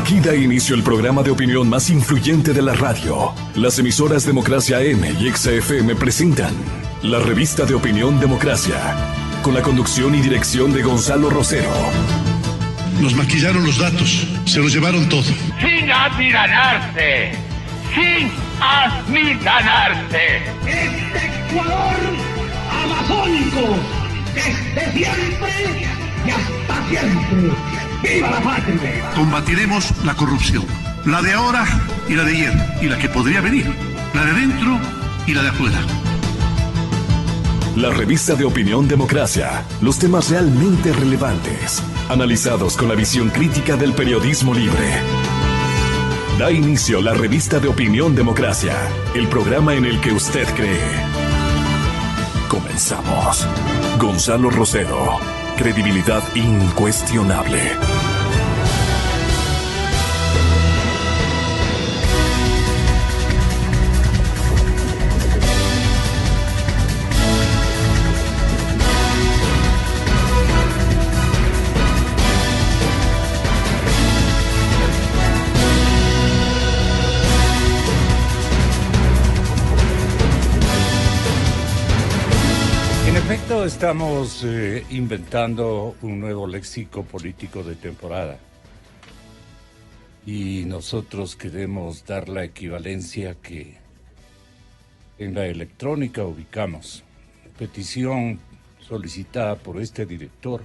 Aquí da inicio el programa de opinión más influyente de la radio. Las emisoras Democracia M y XFM presentan la revista de opinión Democracia, con la conducción y dirección de Gonzalo Rosero. Nos maquillaron los datos, se los llevaron todo. Sin amilanarse, sin amilanarse. Este Ecuador amazónico, desde siempre y hasta siempre. ¡Viva la patria! Combatiremos la corrupción, la de ahora y la de ayer, y la que podría venir, la de dentro y la de afuera. La revista de opinión Democracia, los temas realmente relevantes, analizados con la visión crítica del periodismo libre. Da inicio la revista de opinión Democracia, el programa en el que usted cree. Comenzamos. Gonzalo Rosero, credibilidad incuestionable. Estamos inventando un nuevo léxico político de temporada y nosotros queremos dar la equivalencia que en la electrónica ubicamos. Petición solicitada por este director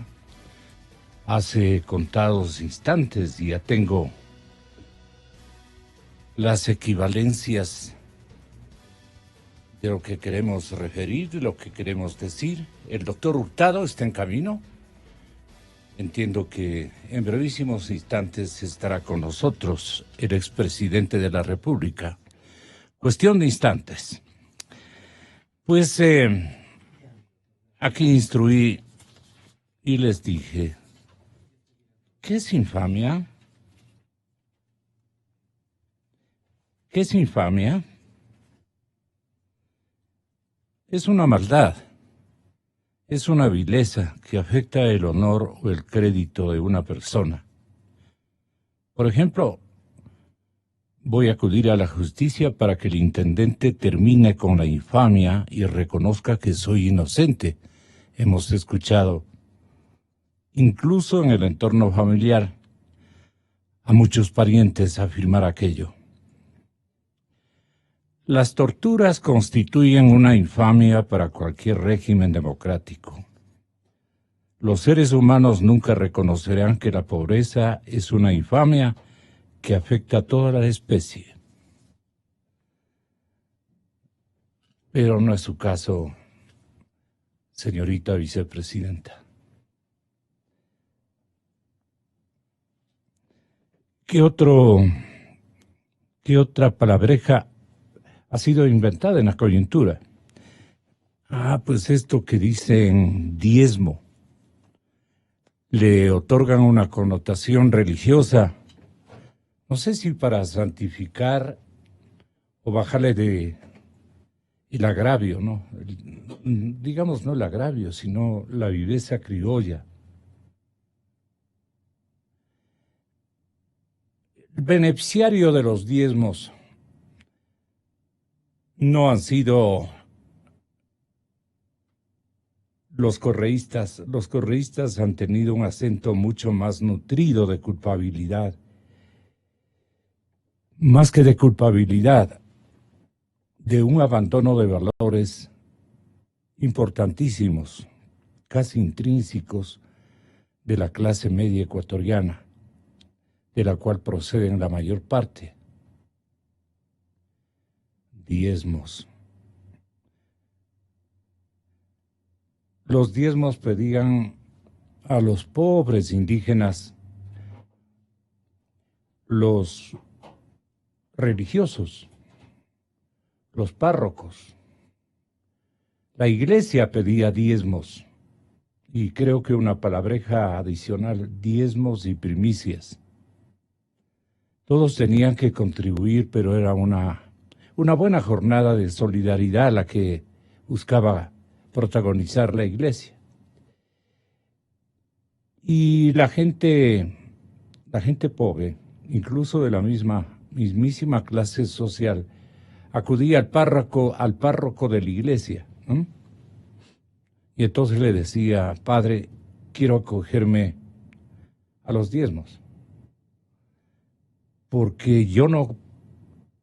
hace contados instantes y ya tengo las equivalencias de lo que queremos referir, de lo que queremos decir. El doctor Hurtado está en camino. Entiendo que en brevísimos instantes estará con nosotros el expresidente de la República. Cuestión de instantes. Pues aquí instruí y les dije, ¿qué es infamia? ¿Qué es infamia? Es una maldad, es una vileza que afecta el honor o el crédito de una persona. Por ejemplo, voy a acudir a la justicia para que el intendente termine con la infamia y reconozca que soy inocente. Hemos escuchado, incluso en el entorno familiar, a muchos parientes afirmar aquello. Las torturas constituyen una infamia para cualquier régimen democrático. Los seres humanos nunca reconocerán que la pobreza es una infamia que afecta a toda la especie. Pero no es su caso, señorita vicepresidenta. ¿Qué otra palabreja ha sido inventada en la coyuntura? Pues esto que dicen diezmo. Le otorgan una connotación religiosa. No sé si para santificar o bajarle de el agravio, ¿no? Digamos no el agravio, sino la viveza criolla. El beneficiario de los diezmos no han sido los correístas. Los correístas han tenido un acento mucho más nutrido de culpabilidad. Más que de culpabilidad, de un abandono de valores importantísimos, casi intrínsecos, de la clase media ecuatoriana, de la cual proceden la mayor parte. Diezmos. Los diezmos pedían a los pobres indígenas, los religiosos, los párrocos. La iglesia pedía diezmos, y creo que una palabreja adicional, diezmos y primicias. Todos tenían que contribuir, pero era una buena jornada de solidaridad la que buscaba protagonizar la iglesia. Y la gente pobre incluso de la mismísima clase social, acudía al párroco de la iglesia, ¿no? Y entonces le decía: padre, quiero acogerme a los diezmos, porque yo no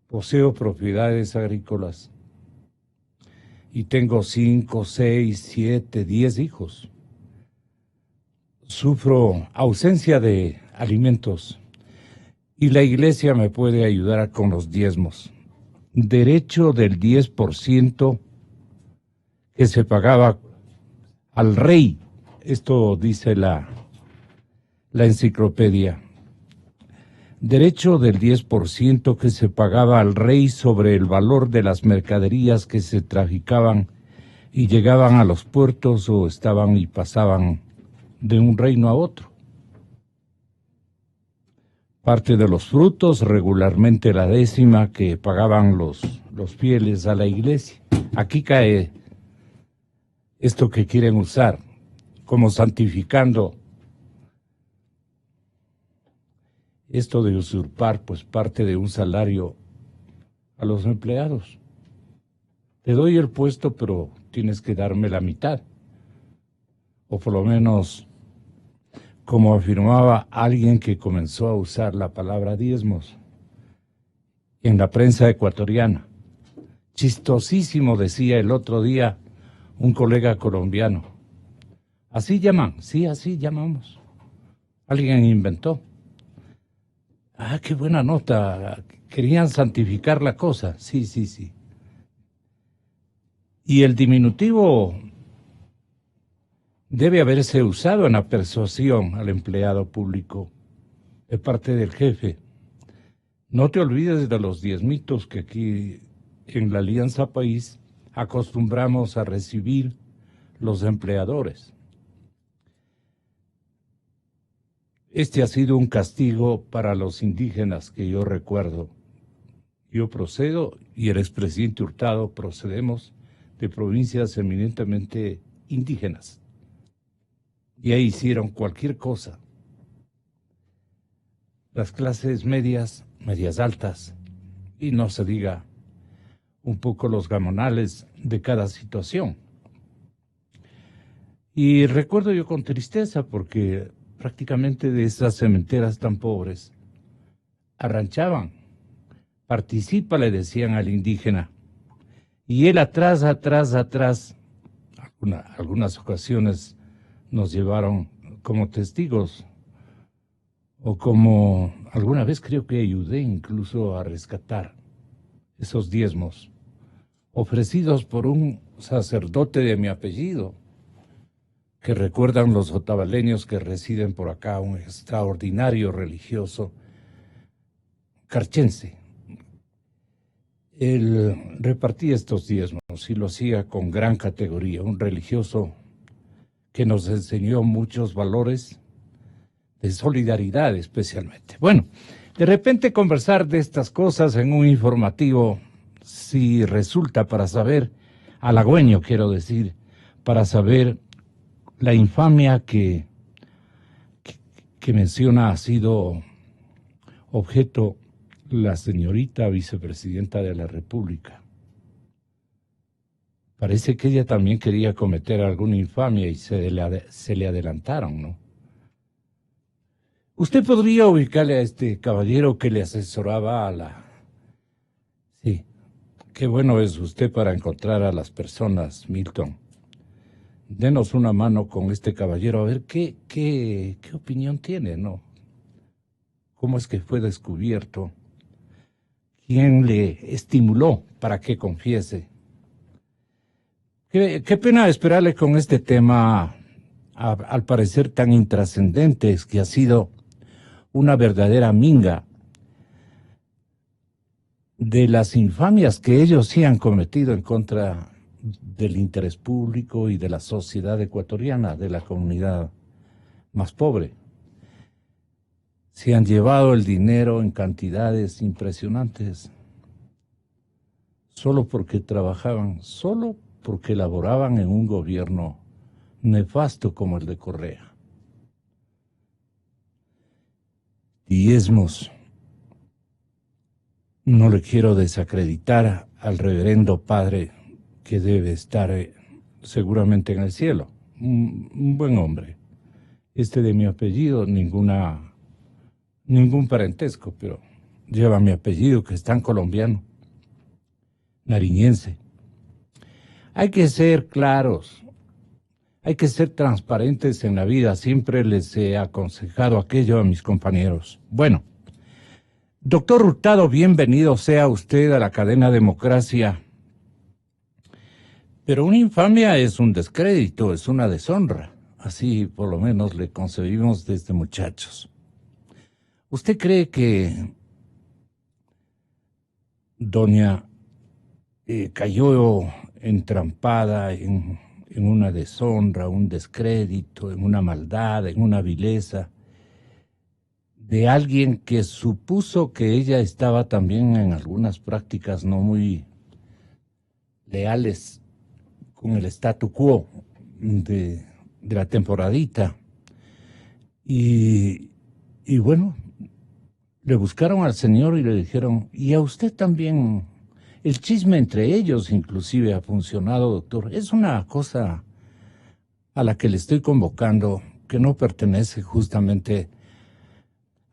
poseo propiedades agrícolas y tengo 5, 6, 7, 10 hijos. Sufro ausencia de alimentos y la iglesia me puede ayudar con los diezmos. Derecho del 10% que se pagaba al rey. Esto dice la enciclopedia. Derecho del 10% que se pagaba al rey sobre el valor de las mercaderías que se traficaban y llegaban a los puertos o estaban y pasaban de un reino a otro. Parte de los frutos, regularmente la 10ª que pagaban los fieles a la iglesia. Aquí cae esto que quieren usar, como santificando esto de usurpar pues parte de un salario a los empleados. Te doy el puesto, pero tienes que darme la mitad. O por lo menos, como afirmaba alguien que comenzó a usar la palabra diezmos en la prensa ecuatoriana. Chistosísimo, decía el otro día un colega colombiano. Así llaman, sí, así llamamos. Alguien inventó. Ah, qué buena nota. Querían santificar la cosa. Sí, sí, sí. Y el diminutivo debe haberse usado en la persuasión al empleado público de parte del jefe. No te olvides de los diezmitos que aquí en la Alianza País acostumbramos a recibir los empleadores. Este ha sido un castigo para los indígenas que yo recuerdo. Yo procedo y el expresidente Hurtado procedemos de provincias eminentemente indígenas. Y ahí hicieron cualquier cosa. Las clases medias, medias altas, y no se diga un poco los gamonales de cada situación. Y recuerdo yo con tristeza porque prácticamente de esas cementeras tan pobres arranchaban. Participa, le decían al indígena. Y él atrás, algunas ocasiones nos llevaron como testigos, o como alguna vez creo que ayudé incluso a rescatar esos diezmos ofrecidos por un sacerdote de mi apellido, que recuerdan los otavaleños que residen por acá, un extraordinario religioso carchense. Él repartía estos diezmos y lo hacía con gran categoría, un religioso que nos enseñó muchos valores de solidaridad especialmente. Bueno, de repente conversar de estas cosas en un informativo, si resulta para saber, halagüeño quiero decir, para saber la infamia que menciona ha sido objeto la señorita vicepresidenta de la República. Parece que ella también quería cometer alguna infamia y se le adelantaron, ¿no? Usted podría ubicarle a este caballero que le asesoraba a la... Sí, qué bueno es usted para encontrar a las personas, Milton. Denos una mano con este caballero, a ver qué opinión tiene, ¿no? ¿Cómo es que fue descubierto? ¿Quién le estimuló para que confiese? Qué pena esperarle con este tema, al parecer tan intrascendente, que ha sido una verdadera minga de las infamias que ellos sí han cometido en contra del interés público y de la sociedad ecuatoriana, de la comunidad más pobre. Se han llevado el dinero en cantidades impresionantes, solo porque trabajaban, solo porque laboraban en un gobierno nefasto como el de Correa. Diezmos, no le quiero desacreditar al reverendo padre que debe estar seguramente en el cielo. Un buen hombre. De mi apellido, ningún parentesco, pero lleva mi apellido, que es tan colombiano, nariñense. Hay que ser claros, hay que ser transparentes en la vida. Siempre les he aconsejado aquello a mis compañeros. Bueno, doctor Hurtado, bienvenido sea usted a la cadena Democracia. Pero una infamia es un descrédito, es una deshonra. Así por lo menos le concebimos desde muchachos. ¿Usted cree que doña cayó entrampada en una deshonra, un descrédito, en una maldad, en una vileza de alguien que supuso que ella estaba también en algunas prácticas no muy leales con el statu quo de la temporadita? Y bueno, le buscaron al señor y le dijeron, y a usted también. El chisme entre ellos inclusive ha funcionado, doctor. Es una cosa a la que le estoy convocando que no pertenece justamente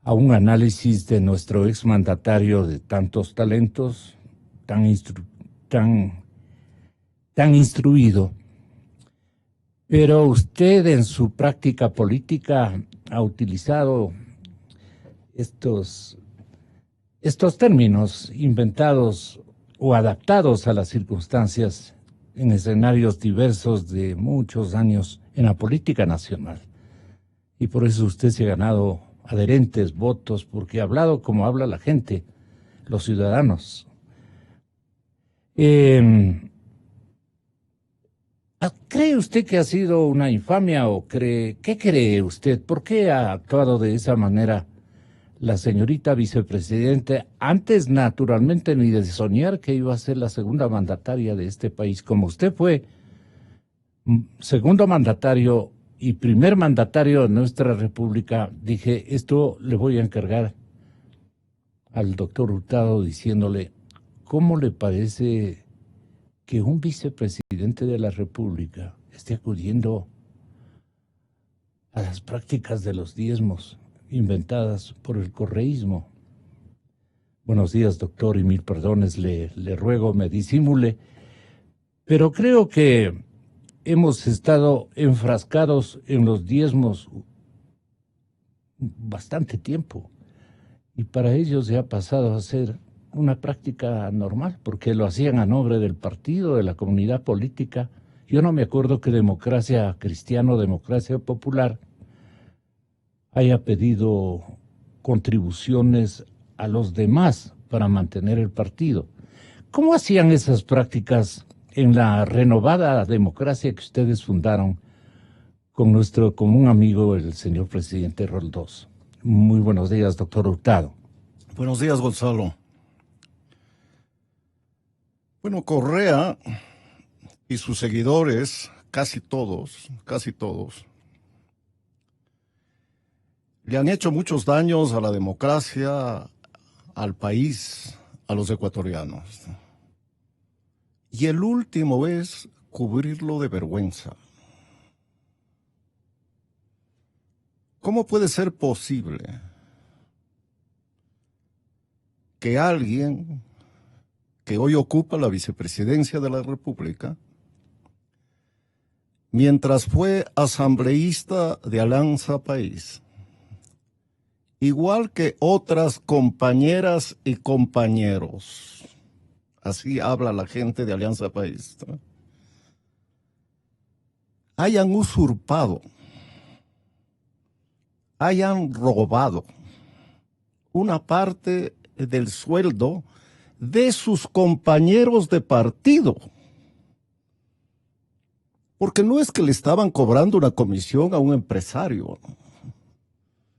a un análisis de nuestro exmandatario de tantos talentos, tan instruido. Pero usted en su práctica política ha utilizado estos términos inventados o adaptados a las circunstancias en escenarios diversos de muchos años en la política nacional. Y por eso usted se ha ganado adherentes, votos, porque ha hablado como habla la gente, los ciudadanos. ¿Cree usted que ha sido una infamia o qué cree usted? ¿Por qué ha actuado de esa manera la señorita vicepresidenta, antes naturalmente ni de soñar que iba a ser la segunda mandataria de este país? Como usted fue segundo mandatario y primer mandatario de nuestra república, dije, esto le voy a encargar al doctor Hurtado diciéndole, ¿cómo le parece que un vicepresidente de la república esté acudiendo a las prácticas de los diezmos inventadas por el correísmo? Buenos días, doctor, y mil perdones, le ruego me disimule, pero creo que hemos estado enfrascados en los diezmos bastante tiempo, y para ellos ya ha pasado a ser una práctica normal, porque lo hacían a nombre del partido, de la comunidad política. Yo no me acuerdo que Democracia Cristiana o Democracia Popular haya pedido contribuciones a los demás para mantener el partido. ¿Cómo hacían esas prácticas en la renovada democracia que ustedes fundaron con nuestro común amigo, el señor presidente Roldós? Muy buenos días, doctor Hurtado. Buenos días, Gonzalo. Bueno, Correa y sus seguidores, casi todos, le han hecho muchos daños a la democracia, al país, a los ecuatorianos. Y el último es cubrirlo de vergüenza. ¿Cómo puede ser posible que alguien que hoy ocupa la vicepresidencia de la República, mientras fue asambleísta de Alianza País, igual que otras compañeras y compañeros, así habla la gente de Alianza País, ¿no?, hayan usurpado, hayan robado una parte del sueldo de sus compañeros de partido? Porque no es que le estaban cobrando una comisión a un empresario,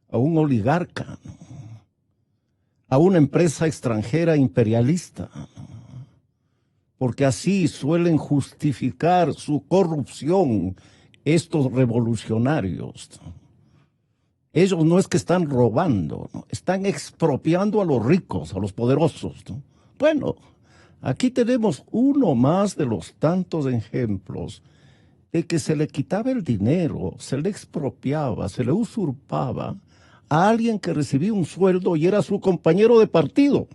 a un oligarca, a una empresa extranjera imperialista, porque así suelen justificar su corrupción estos revolucionarios. Ellos no es que están robando, ¿no? Están expropiando a los ricos, a los poderosos, ¿no? Bueno, aquí tenemos uno más de los tantos ejemplos de que se le quitaba el dinero, se le expropiaba, se le usurpaba a alguien que recibía un sueldo y era su compañero de partido.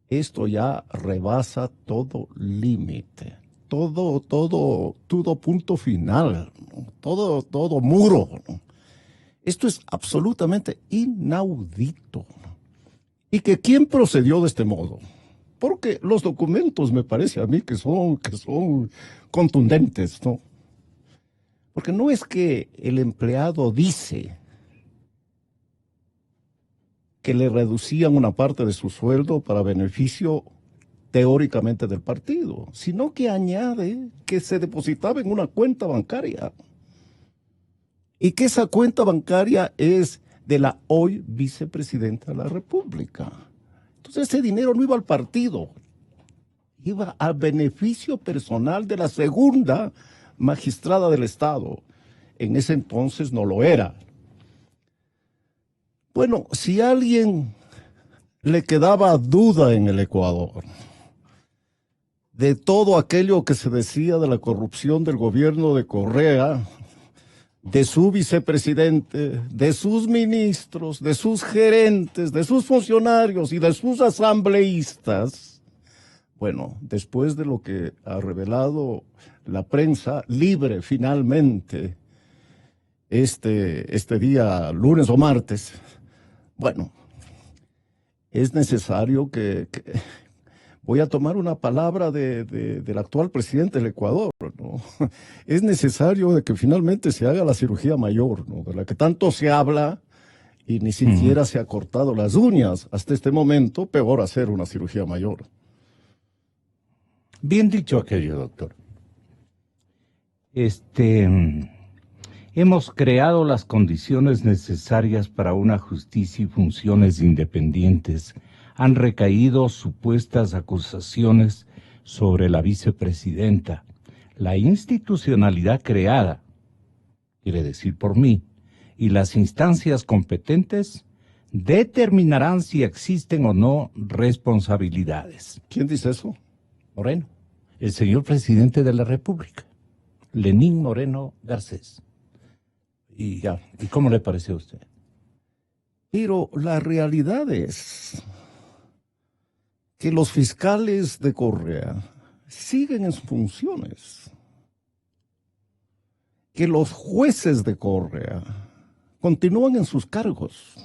Esto ya rebasa todo límite, todo punto final, ¿no? Todo muro, ¿no? Esto es absolutamente inaudito. ¿Y que quién procedió de este modo? Porque los documentos me parece a mí que son contundentes, ¿no? Porque no es que el empleado dice que le reducían una parte de su sueldo para beneficio teóricamente del partido, sino que añade que se depositaba en una cuenta bancaria y que esa cuenta bancaria es de la hoy vicepresidenta de la República. Entonces ese dinero no iba al partido, iba al beneficio personal de la segunda magistrada del Estado. En ese entonces no lo era. Bueno, si a alguien le quedaba duda en el Ecuador de todo aquello que se decía de la corrupción del gobierno de Correa, de su vicepresidente, de sus ministros, de sus gerentes, de sus funcionarios y de sus asambleístas, bueno, después de lo que ha revelado la prensa libre finalmente este día, lunes o martes, bueno, es necesario que voy a tomar una palabra del actual presidente del Ecuador, ¿no? Es necesario de que finalmente se haga la cirugía mayor, ¿no? De la que tanto se habla y ni siquiera se ha cortado las uñas hasta este momento, peor hacer una cirugía mayor. Bien dicho aquello, doctor. Hemos creado las condiciones necesarias para una justicia y funciones independientes. Han recaído supuestas acusaciones sobre la vicepresidenta. La institucionalidad creada, quiere decir por mí, y las instancias competentes determinarán si existen o no responsabilidades. ¿Quién dice eso? Moreno, el señor presidente de la República, Lenín Moreno Garcés. ¿Y cómo le pareció a usted? Pero la realidad es que los fiscales de Correa siguen en sus funciones, que los jueces de Correa continúan en sus cargos,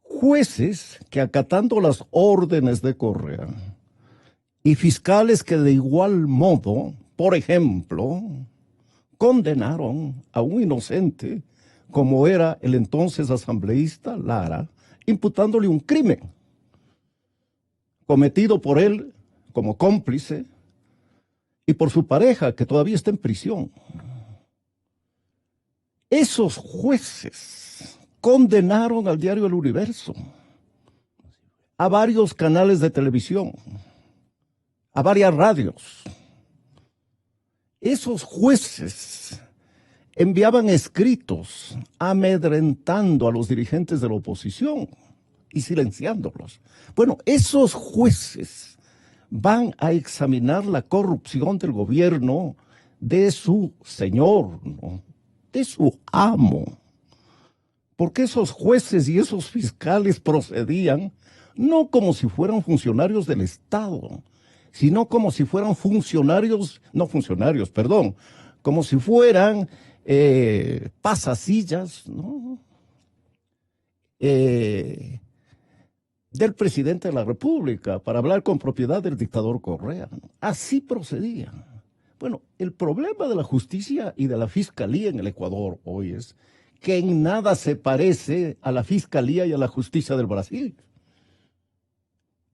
jueces que acatando las órdenes de Correa y fiscales que de igual modo, por ejemplo, condenaron a un inocente como era el entonces asambleísta Lara, imputándole un crimen cometido por él como cómplice y por su pareja que todavía está en prisión. Esos jueces condenaron al diario El Universo, a varios canales de televisión, a varias radios. Esos jueces enviaban escritos amedrentando a los dirigentes de la oposición y silenciándolos. Bueno, esos jueces van a examinar la corrupción del gobierno de su señor, ¿no? De su amo. Porque esos jueces y esos fiscales procedían no como si fueran funcionarios del Estado, sino como si fueran como si fueran pasasillas, ¿no? Del presidente de la República para hablar con propiedad del dictador Correa, ¿no? Así procedían. Bueno, el problema de la justicia y de la fiscalía en el Ecuador hoy es que en nada se parece a la fiscalía y a la justicia del Brasil.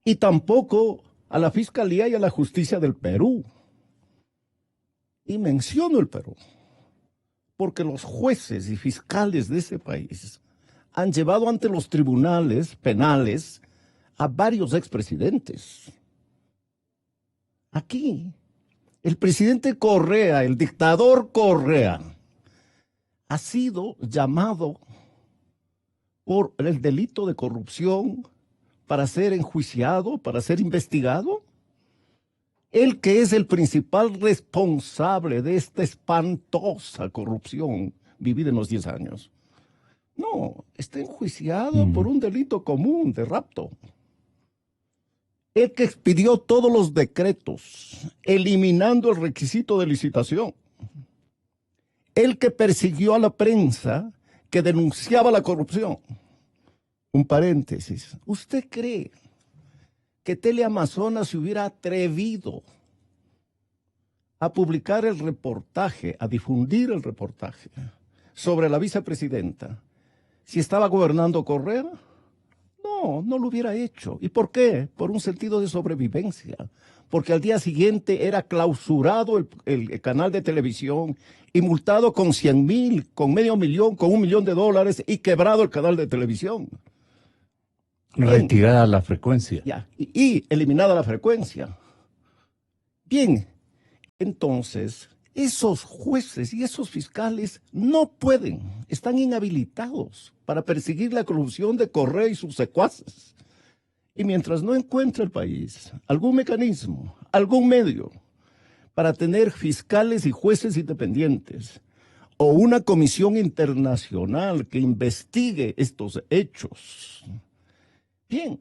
Y tampoco a la fiscalía y a la justicia del Perú. Y menciono el Perú, porque los jueces y fiscales de ese país han llevado ante los tribunales penales a varios expresidentes. Aquí, el presidente Correa, el dictador Correa, ha sido llamado por el delito de corrupción para ser enjuiciado, para ser investigado. Él que es el principal responsable de esta espantosa corrupción vivida en los 10 años. No, está enjuiciado por un delito común de rapto. El que expidió todos los decretos, eliminando el requisito de licitación. El que persiguió a la prensa que denunciaba la corrupción. Un paréntesis. ¿Usted cree que Teleamazonas se hubiera atrevido a publicar el reportaje, a difundir el reportaje sobre la vicepresidenta si estaba gobernando Correa? No, no lo hubiera hecho. ¿Y por qué? Por un sentido de sobrevivencia. Porque al día siguiente era clausurado el canal de televisión y multado con 100,000, con $500,000, con $1 millón y quebrado el canal de televisión. Bien. Retirada la frecuencia. Ya, y eliminada la frecuencia. Bien, entonces, esos jueces y esos fiscales no pueden, están inhabilitados para perseguir la corrupción de Correa y sus secuaces. Y mientras no encuentre el país algún mecanismo, algún medio para tener fiscales y jueces independientes o una comisión internacional que investigue estos hechos, bien,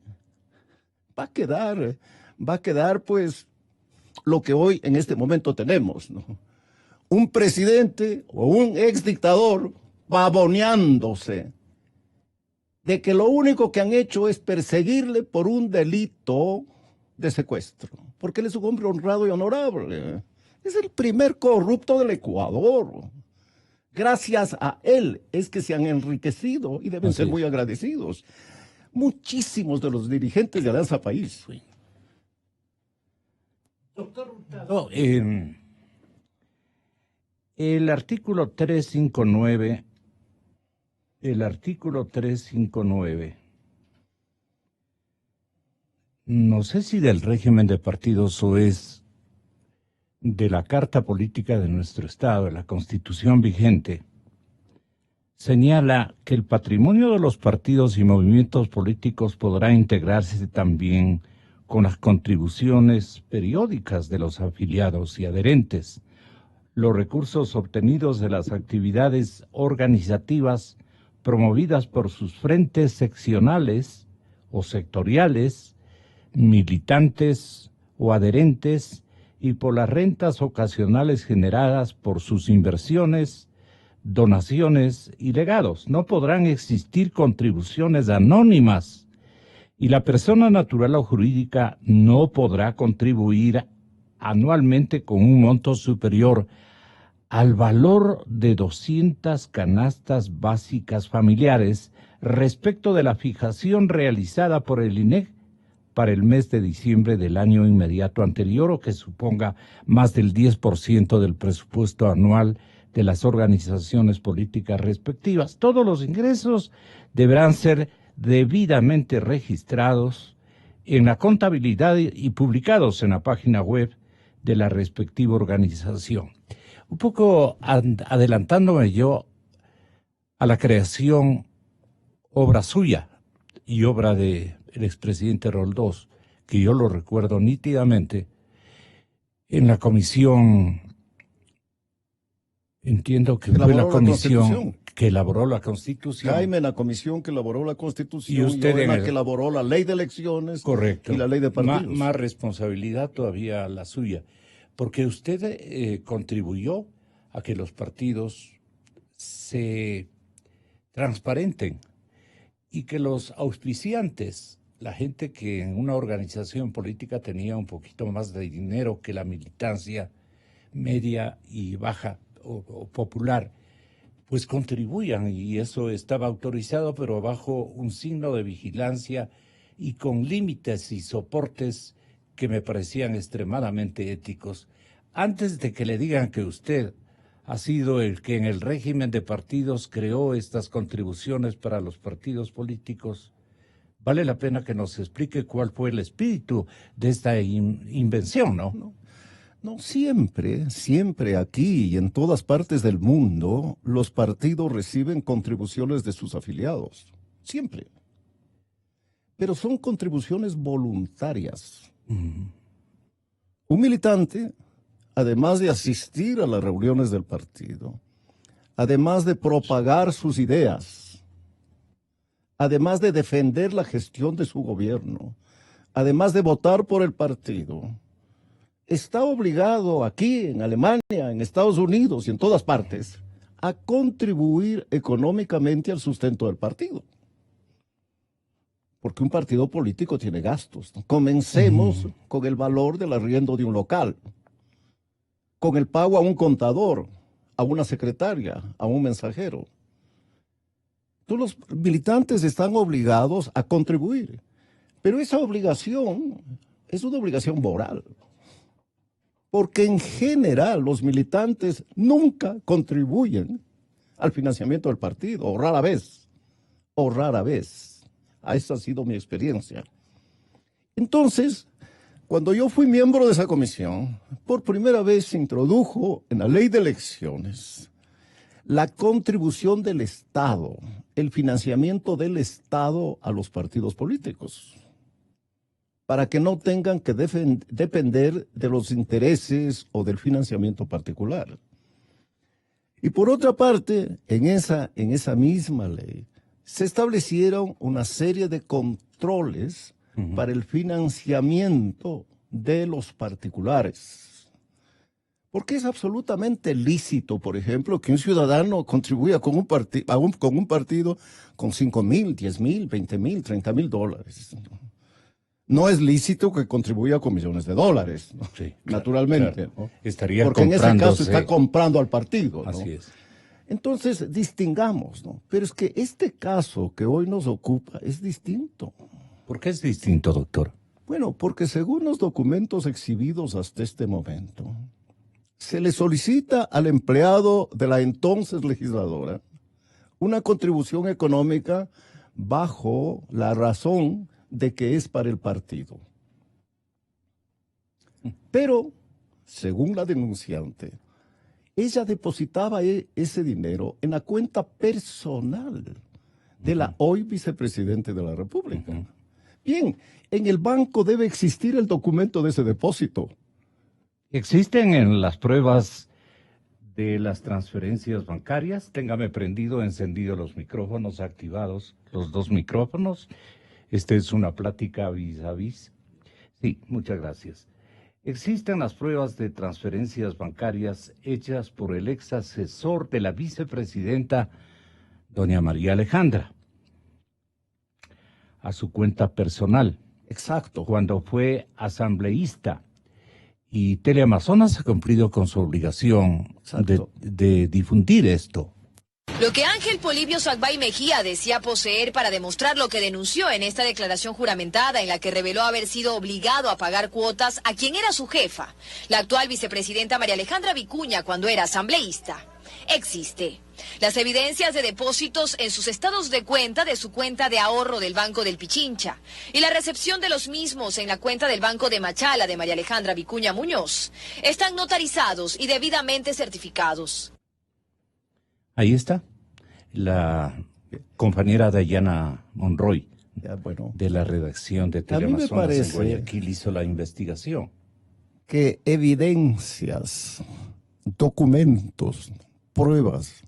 va a quedar pues lo que hoy en este momento tenemos, ¿no? Un presidente o un exdictador pavoneándose de que lo único que han hecho es perseguirle por un delito de secuestro, porque él es un hombre honrado y honorable. Es el primer corrupto del Ecuador. Gracias a él es que se han enriquecido y deben ser muy agradecidos muchísimos de los dirigentes de Alianza País. Doctor Hurtado, el artículo 359, no sé si del régimen de partidos o es de la Carta Política de nuestro Estado, de la Constitución vigente, señala que el patrimonio de los partidos y movimientos políticos podrá integrarse también con las contribuciones periódicas de los afiliados y adherentes, los recursos obtenidos de las actividades organizativas promovidas por sus frentes seccionales o sectoriales, militantes o adherentes, y por las rentas ocasionales generadas por sus inversiones, donaciones y legados. No podrán existir contribuciones anónimas y la persona natural o jurídica no podrá contribuir anualmente con un monto superior al valor de 200 canastas básicas familiares respecto de la fijación realizada por el INEC para el mes de diciembre del año inmediato anterior, o que suponga más del 10% del presupuesto anual de las organizaciones políticas respectivas. Todos los ingresos deberán ser debidamente registrados en la contabilidad y publicados en la página web de la respectiva organización. Un poco adelantándome yo a la creación, obra suya y obra del expresidente Roldós, que yo lo recuerdo nítidamente, en la comisión, entiendo que fue la comisión que elaboró la Constitución. Jaime en la comisión que elaboró la Constitución, y usted en la que elaboró la ley de elecciones. Correcto. Y la ley de partidos. Más responsabilidad todavía la suya, porque usted contribuyó a que los partidos se transparenten y que los auspiciantes, la gente que en una organización política tenía un poquito más de dinero que la militancia media y baja o popular, pues contribuyan, y eso estaba autorizado, pero bajo un signo de vigilancia y con límites y soportes que me parecían extremadamente éticos. Antes de que le digan que usted ha sido el que en el régimen de partidos creó estas contribuciones para los partidos políticos, vale la pena que nos explique cuál fue el espíritu de esta invención, ¿no? No, siempre aquí y en todas partes del mundo, los partidos reciben contribuciones de sus afiliados. Siempre. Pero son contribuciones voluntarias. Un militante, además de asistir a las reuniones del partido, además de propagar sus ideas, además de defender la gestión de su gobierno, además de votar por el partido, está obligado aquí, en Alemania, en Estados Unidos y en todas partes, a contribuir económicamente al sustento del partido. Porque un partido político tiene gastos, ¿no? Comencemos con el valor del arriendo de un local, con el pago a un contador, a una secretaria, a un mensajero. Todos los militantes están obligados a contribuir, pero esa obligación es una obligación moral. Porque en general los militantes nunca contribuyen al financiamiento del partido, o rara vez. Esa ha sido mi experiencia. Entonces, cuando yo fui miembro de esa comisión, por primera vez se introdujo en la ley de elecciones la contribución del Estado, el financiamiento del Estado a los partidos políticos, para que no tengan que depender de los intereses o del financiamiento particular. Y por otra parte, en esa misma ley, se establecieron una serie de controles para el financiamiento de los particulares. Porque es absolutamente lícito, por ejemplo, que un ciudadano contribuya con un partido con 5,000, 10,000, 20,000, 30,000 dólares. No es lícito que contribuya con millones de dólares, ¿no? Sí, naturalmente. Claro. ¿No? Estaría porque en ese caso está comprando al partido, ¿no? Así es. Entonces, distingamos, ¿no? Pero es que este caso que hoy nos ocupa es distinto. ¿Por qué es distinto, doctor? Bueno, porque según los documentos exhibidos hasta este momento, se le solicita al empleado de la entonces legisladora una contribución económica bajo la razón de que es para el partido. Pero, según la denunciante, ella depositaba ese dinero en la cuenta personal de la hoy vicepresidente de la República. Bien, en el banco debe existir el documento de ese depósito. ¿Existen en las pruebas de las transferencias bancarias? Téngame prendido, encendido los micrófonos, activados los dos micrófonos. Esta es una plática vis a vis. Sí, muchas gracias. Existen las pruebas de transferencias bancarias hechas por el ex asesor de la vicepresidenta, doña María Alejandra, a su cuenta personal. Exacto. Cuando fue asambleísta. Y Teleamazonas ha cumplido con su obligación de difundir esto. Lo que Ángel Polibio Sagbay Mejía decía poseer para demostrar lo que denunció en esta declaración juramentada en la que reveló haber sido obligado a pagar cuotas a quien era su jefa, la actual vicepresidenta María Alejandra Vicuña, cuando era asambleísta. Existe. Las evidencias de depósitos en sus estados de cuenta de su cuenta de ahorro del Banco del Pichincha y la recepción de los mismos en la cuenta del Banco de Machala de María Alejandra Vicuña Muñoz están notarizados y debidamente certificados. Ahí está la compañera Dayana Monroy, de la redacción de Teleamazonas en Guayaquil, hizo la investigación. Que evidencias, documentos, pruebas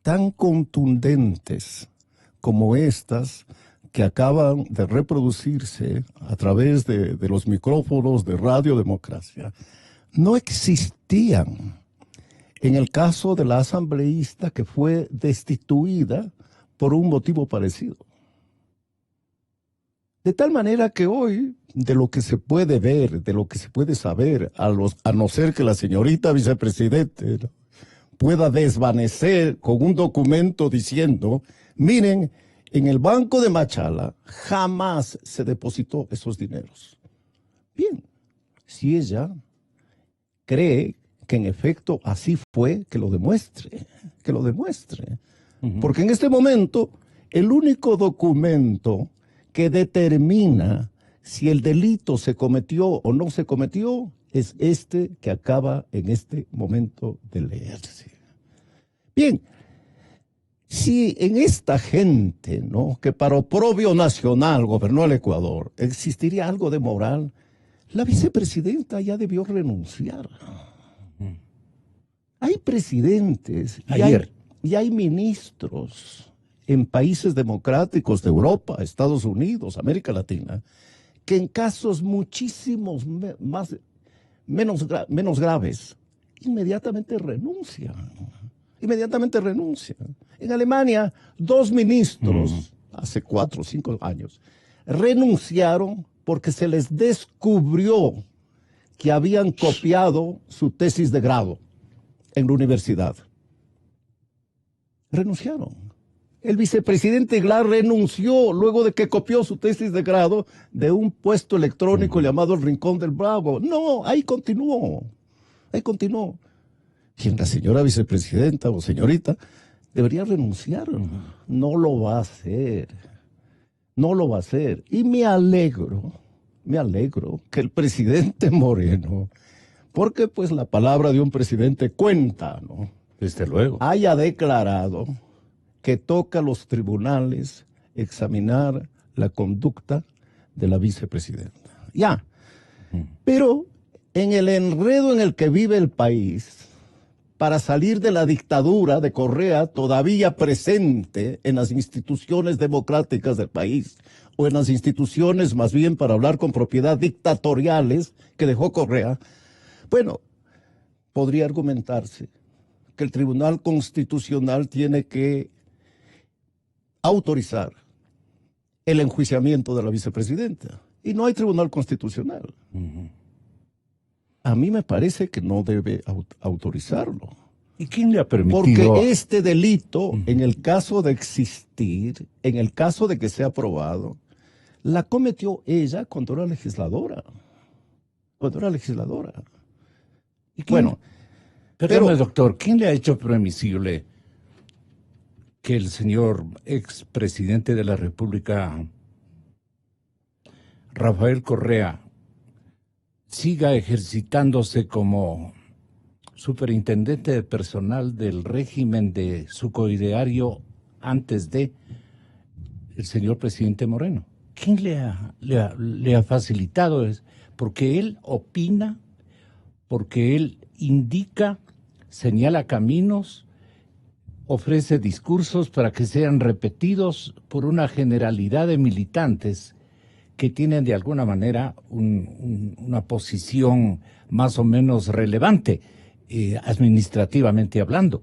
tan contundentes como estas que acaban de reproducirse a través de los micrófonos de Radio Democracia no existían en el caso de la asambleísta que fue destituida por un motivo parecido. De tal manera que hoy, de lo que se puede ver, de lo que se puede saber, a no ser que la señorita vicepresidente pueda desvanecer con un documento diciendo, miren, en el Banco de Machala jamás se depositó esos dineros. Bien, si ella cree que en efecto así fue, que lo demuestre. Porque en este momento, el único documento que determina si el delito se cometió o no se cometió es este que acaba en este momento de leerse. Bien, si en esta gente, ¿no?, que para oprobio nacional gobernó el Ecuador, existiría algo de moral, la vicepresidenta ya debió renunciar. Hay presidentes y hay ministros en países democráticos de Europa, Estados Unidos, América Latina, que en casos muchísimos menos graves, inmediatamente renuncian. En Alemania, 2 ministros, hace 4 o 5 años, renunciaron porque se les descubrió que habían copiado su tesis de grado en la universidad. Renunciaron. El vicepresidente Glass renunció luego de que copió su tesis de grado de un puesto electrónico llamado El Rincón del Bravo. No, ahí continuó. Y la señora vicepresidenta o señorita debería renunciar. No lo va a hacer. Y me alegro que el presidente Moreno, porque pues la palabra de un presidente cuenta, ¿no?, Desde luego, haya declarado que toca a los tribunales examinar la conducta de la vicepresidenta. Ya. Pero en el enredo en el que vive el país, para salir de la dictadura de Correa todavía presente en las instituciones democráticas del país, o en las instituciones, más bien para hablar con propiedad, dictatoriales que dejó Correa, bueno, podría argumentarse que el Tribunal Constitucional tiene que autorizar el enjuiciamiento de la vicepresidenta. Y no hay Tribunal Constitucional. A mí me parece que no debe autorizarlo. ¿Y quién le ha permitido? Porque este delito, en el caso de existir, en el caso de que sea aprobado, la cometió ella cuando era legisladora. ¿Y quién? Bueno, perdóname, doctor, ¿quién le ha hecho permisible que el señor expresidente de la República, Rafael Correa, siga ejercitándose como superintendente de personal del régimen de su coideario antes de el señor presidente Moreno? ¿Quién le ha facilitado eso? Porque él opina, porque él indica, señala caminos, ofrece discursos para que sean repetidos por una generalidad de militantes que tienen de alguna manera una posición más o menos relevante, administrativamente hablando.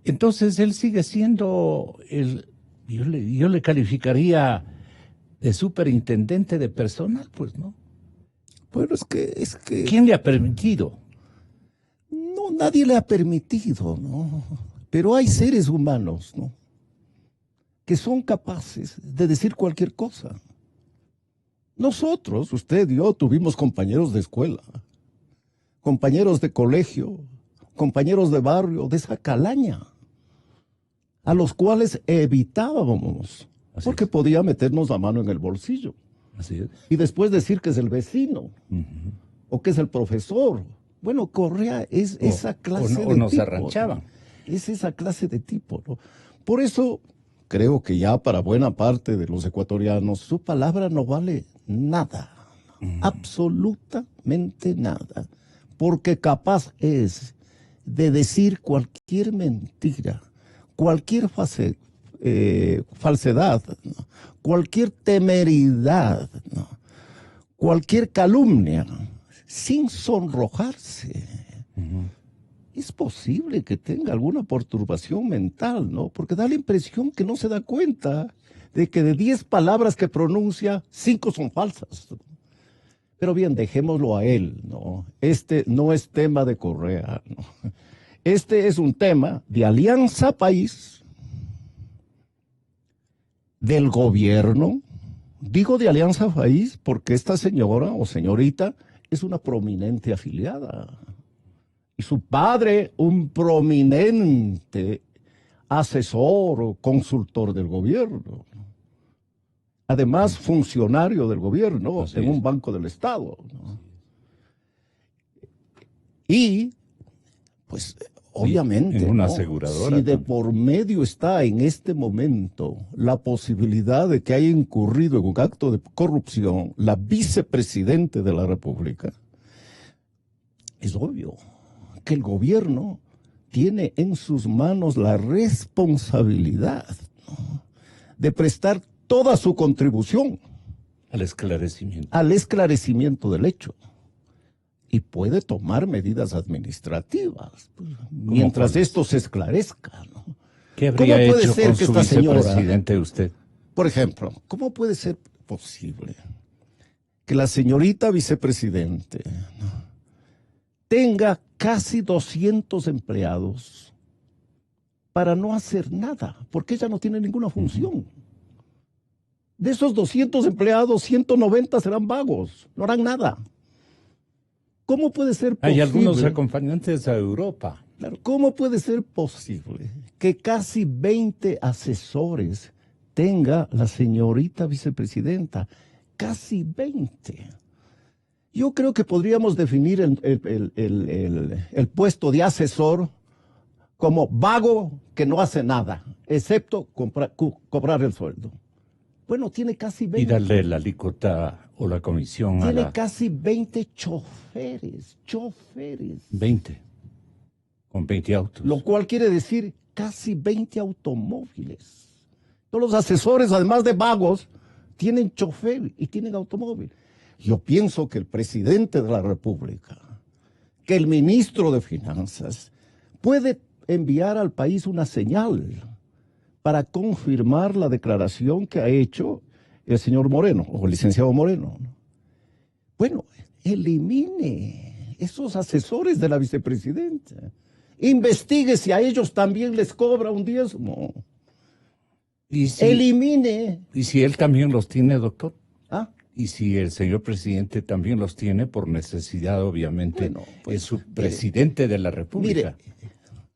Entonces él sigue siendo, yo le calificaría de superintendente de personal, pues, ¿no? Bueno, es que... ¿Quién le ha permitido? No, nadie le ha permitido, ¿no? Pero hay seres humanos, ¿no?, que son capaces de decir cualquier cosa. Nosotros, usted y yo, tuvimos compañeros de escuela, compañeros de colegio, compañeros de barrio, de esa calaña, a los cuales evitábamos, porque podía meternos la mano en el bolsillo. Así es. Y después decir que es el vecino, o que es el profesor. Bueno, Correa es esa clase de tipo. O nos arranchaban. Es esa clase de tipo, ¿no? Por eso creo que ya para buena parte de los ecuatorianos su palabra no vale nada, absolutamente nada, porque capaz es de decir cualquier mentira, cualquier falsedad, ¿no?, cualquier temeridad, ¿no?, cualquier calumnia, sin sonrojarse. Es posible que tenga alguna perturbación mental, ¿no? Porque da la impresión que no se da cuenta de que de 10 palabras que pronuncia, 5 son falsas. Pero bien, dejémoslo a él, ¿no? Este no es tema de Correa, ¿no? Este es un tema de Alianza País, del gobierno. Digo de Alianza País porque esta señora o señorita es una prominente afiliada. Y su padre, un prominente asesor o consultor del gobierno. Además, funcionario del gobierno en un banco del Estado, ¿no? Y, pues, obviamente, en una ¿no? aseguradora Si de también. por medio está en este momento la posibilidad de que haya incurrido en un acto de corrupción la vicepresidente de la República, es obvio que el gobierno tiene en sus manos la responsabilidad, ¿no?, de prestar toda su contribución Al esclarecimiento. al esclarecimiento del hecho. Y puede tomar medidas administrativas, pues, mientras cuáles? esto se esclarezca, ¿no? ¿Qué habría ¿Cómo puede hecho ser con que su esta señora, vicepresidente usted? por ejemplo, cómo puede ser posible que la señorita vicepresidente, ¿no?, tenga casi 200 empleados para no hacer nada, porque ella no tiene ninguna función? De esos 200 empleados, 190 serán vagos, no harán nada. ¿Cómo puede ser posible? Hay algunos acompañantes a Europa. Claro, ¿cómo puede ser posible que casi 20 asesores tenga la señorita vicepresidenta? Casi 20. Yo creo que podríamos definir el puesto de asesor como vago que no hace nada, excepto cobrar el sueldo. Bueno, tiene casi 20. Y darle la alícuota o la comisión a Tiene la casi 20 choferes. 20. Con 20 autos. Lo cual quiere decir casi 20 automóviles. Todos los asesores, además de vagos, tienen chofer y tienen automóvil. Yo pienso que el presidente de la República, que el ministro de Finanzas, puede enviar al país una señal para confirmar la declaración que ha hecho el señor Moreno, o el licenciado Moreno, ¿no? Bueno, elimine esos asesores de la vicepresidenta. Investigue si a ellos también les cobra un diezmo. ¿Y si, Elimine. ¿Y si él también los tiene, doctor? ¿Ah? Y si el señor presidente también los tiene por necesidad, obviamente, Bueno, pues, es su presidente de la República. Mire,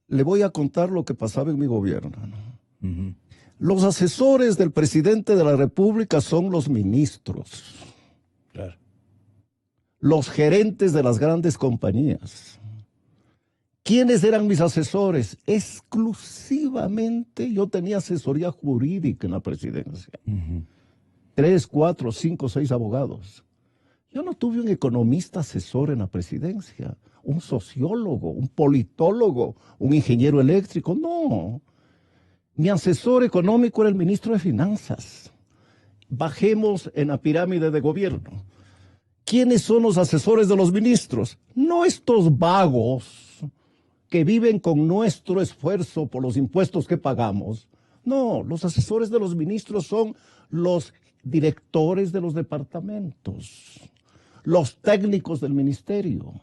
le voy a contar lo que pasaba en mi gobierno, ¿no? Ujú. Los asesores del presidente de la República son los ministros, Claro. los gerentes de las grandes compañías. ¿Quiénes eran mis asesores? Exclusivamente yo tenía asesoría jurídica en la presidencia. 3, 4, 5, 6 abogados. Yo no tuve un economista asesor en la presidencia, un sociólogo, un politólogo, un ingeniero eléctrico, no. Mi asesor económico era el ministro de Finanzas. Bajemos en la pirámide de gobierno. ¿Quiénes son los asesores de los ministros? No estos vagos que viven con nuestro esfuerzo por los impuestos que pagamos. No, los asesores de los ministros son los directores de los departamentos, los técnicos del ministerio,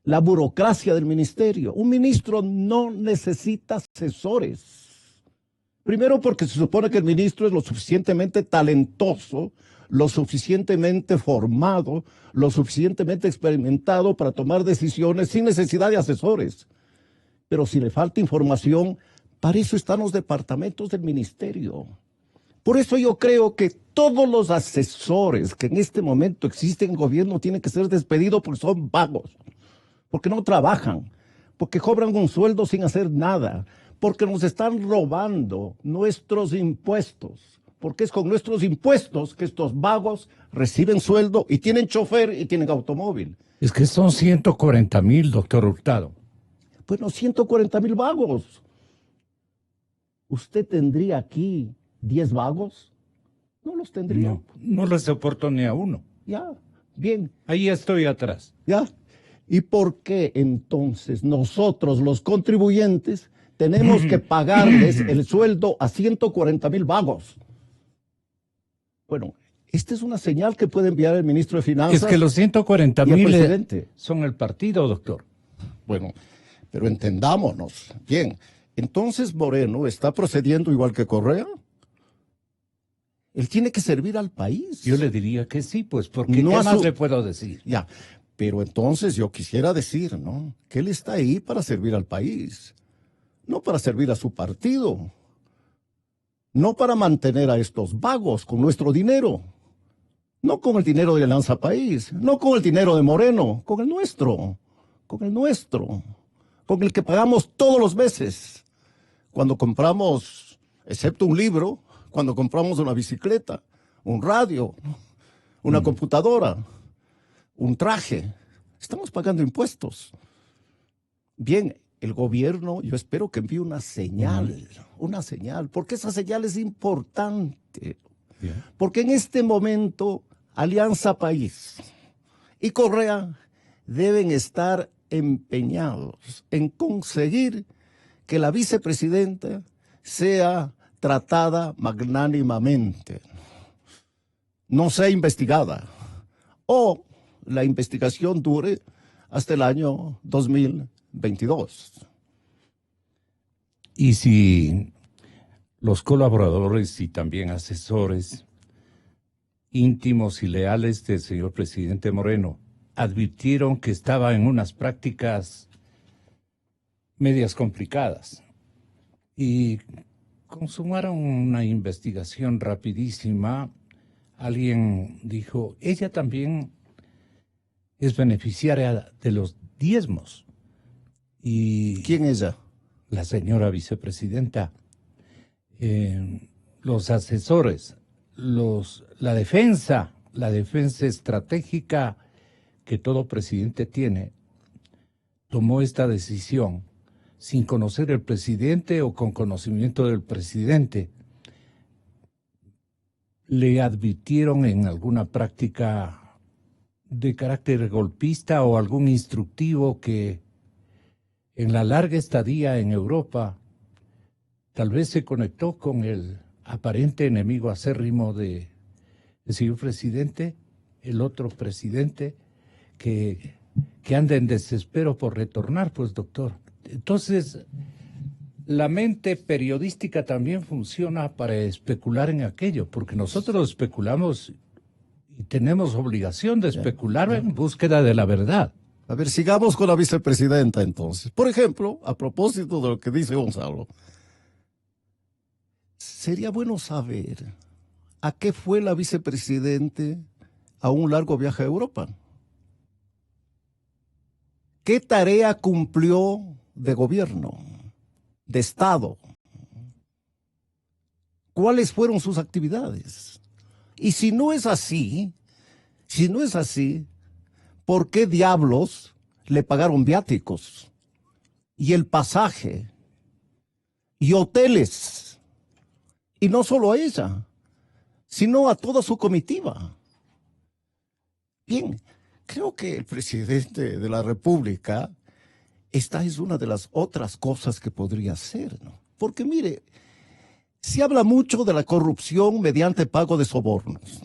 la burocracia del ministerio. Un ministro no necesita asesores. Primero porque se supone que el ministro es lo suficientemente talentoso, lo suficientemente formado, lo suficientemente experimentado para tomar decisiones sin necesidad de asesores. Pero si le falta información, para eso están los departamentos del ministerio. Por eso yo creo que todos los asesores que en este momento existen en el gobierno tienen que ser despedidos porque son vagos, porque no trabajan, porque cobran un sueldo sin hacer nada, porque nos están robando nuestros impuestos, porque es con nuestros impuestos que estos vagos reciben sueldo y tienen chofer y tienen automóvil. Es que son 140,000, doctor Hurtado. Bueno, 140,000 vagos. ¿Usted tendría aquí 10 vagos? No los tendría. No, no le soporto ni a uno. Ya, bien, Ahí estoy atrás. ya. ¿Y por qué entonces nosotros, los contribuyentes, tenemos que pagarles el sueldo a 140,000 vagos? Bueno, esta es una señal que puede enviar el ministro de Finanzas. Es que los y el 140,000 presidente. son el partido, doctor. Bueno, pero entendámonos. Bien, entonces Moreno está procediendo igual que Correa. Él tiene que servir al país. Yo le diría que sí, pues, porque No ¿qué a más su- le puedo decir? Ya, pero entonces yo quisiera decir, ¿no?, que él está ahí para servir al país, no para servir a su partido, no para mantener a estos vagos con nuestro dinero, no con el dinero de Alianza País, no con el dinero de Moreno, con el nuestro, con el nuestro, con el que pagamos todos los meses. Cuando compramos, excepto un libro, cuando compramos una bicicleta, un radio, una computadora, un traje, estamos pagando impuestos. Bien, el gobierno, yo espero que envíe una señal, porque esa señal es importante. Porque en este momento, Alianza País y Correa deben estar empeñados en conseguir que la vicepresidenta sea tratada magnánimamente, no sea investigada, o la investigación dure hasta el año 2022. Y si los colaboradores y también asesores íntimos y leales del señor presidente Moreno advirtieron que estaba en unas prácticas medias complicadas y consumaron una investigación rapidísima, alguien dijo, ella también es beneficiaria de los diezmos. Y ¿quién es ella? La señora vicepresidenta. Los asesores, la defensa estratégica que todo presidente tiene, tomó esta decisión sin conocer el presidente o con conocimiento del presidente. ¿Le advirtieron en alguna práctica de carácter golpista o algún instructivo que en la larga estadía en Europa tal vez se conectó con el aparente enemigo acérrimo del señor presidente, el otro presidente que anda en desespero por retornar, pues doctor? Entonces, la mente periodística también funciona para especular en aquello, porque nosotros especulamos y tenemos obligación de especular en búsqueda de la verdad. A ver, sigamos con la vicepresidenta entonces. Por ejemplo, a propósito de lo que dice Gonzalo, sería bueno saber a qué fue la vicepresidente a un largo viaje a Europa. ¿Qué tarea cumplió de gobierno, de Estado? ¿Cuáles fueron sus actividades? Y si no es así, ¿por qué diablos le pagaron viáticos y el pasaje y hoteles? Y no solo a ella, sino a toda su comitiva. Bien, creo que el presidente de la República, esta es una de las otras cosas que podría hacer, ¿no? Porque mire, se habla mucho de la corrupción mediante pago de sobornos,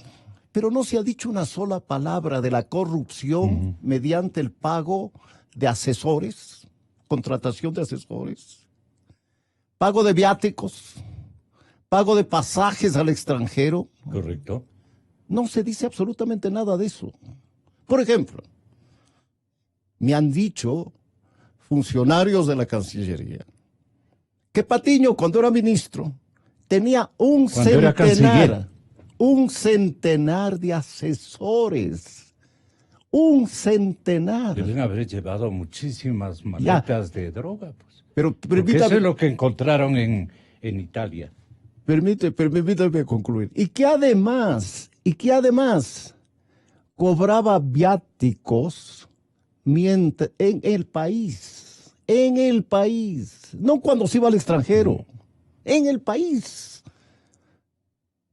pero no se ha dicho una sola palabra de la corrupción mediante el pago de asesores, contratación de asesores, pago de viáticos, pago de pasajes al extranjero. Correcto. No se dice absolutamente nada de eso. Por ejemplo, me han dicho funcionarios de la Cancillería que Patiño, cuando era ministro, tenía un centenar de asesores. Un centenar. Deben haber llevado muchísimas maletas de droga, pues. Pero porque eso es lo que encontraron en Italia. Permítame concluir. Y que además cobraba viáticos en el país, no cuando se iba al extranjero, en el país.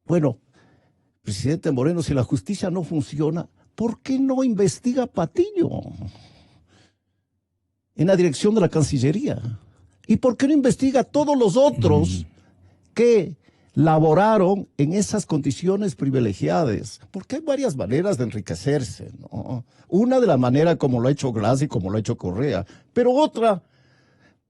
Bueno, presidente Moreno, si la justicia no funciona, ¿por qué no investiga a Patiño en la dirección de la Cancillería? ¿Y por qué no investiga a todos los otros que laboraron en esas condiciones privilegiadas? Porque hay varias maneras de enriquecerse, ¿no? Una de la manera como lo ha hecho Glass y como lo ha hecho Correa, pero otra,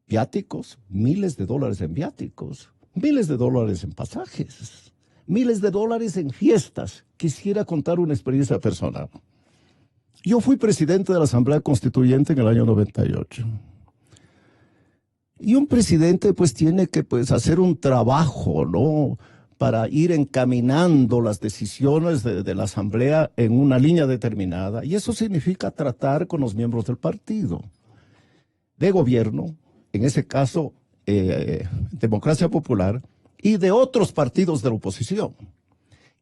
viáticos, miles de dólares en viáticos, miles de dólares en pasajes, miles de dólares en fiestas. Quisiera contar una experiencia personal. Yo fui presidente de la Asamblea Constituyente en el año 98. Y un presidente pues tiene que hacer un trabajo, ¿no?, para ir encaminando las decisiones de la Asamblea en una línea determinada. Y eso significa tratar con los miembros del partido. de gobierno, en ese caso Democracia Popular, y de otros partidos de la oposición.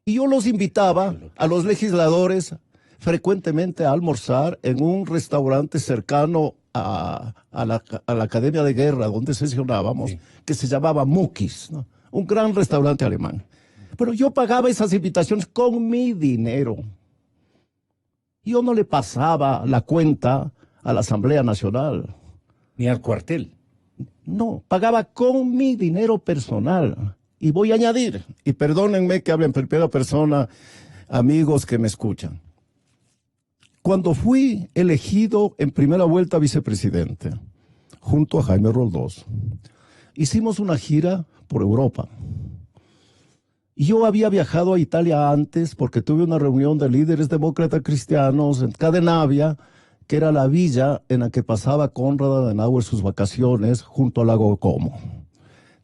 Y yo los invitaba a los legisladores frecuentemente a almorzar en un restaurante cercano a la Academia de Guerra, donde sesionábamos, sí, que se llamaba Mukis, ¿no? Un gran restaurante alemán. Pero yo pagaba esas invitaciones con mi dinero. Yo no le pasaba la cuenta a la Asamblea Nacional. Ni al cuartel. No, pagaba con mi dinero personal. Y voy a añadir, y perdónenme que hable en primera persona, amigos que me escuchan. Cuando fui elegido en primera vuelta vicepresidente, junto a Jaime Roldós, hicimos una gira por Europa. Yo había viajado a Italia antes porque tuve una reunión de líderes demócratas cristianos en Cadenavia, que era la villa en la que pasaba Konrad Adenauer sus vacaciones junto al lago Como.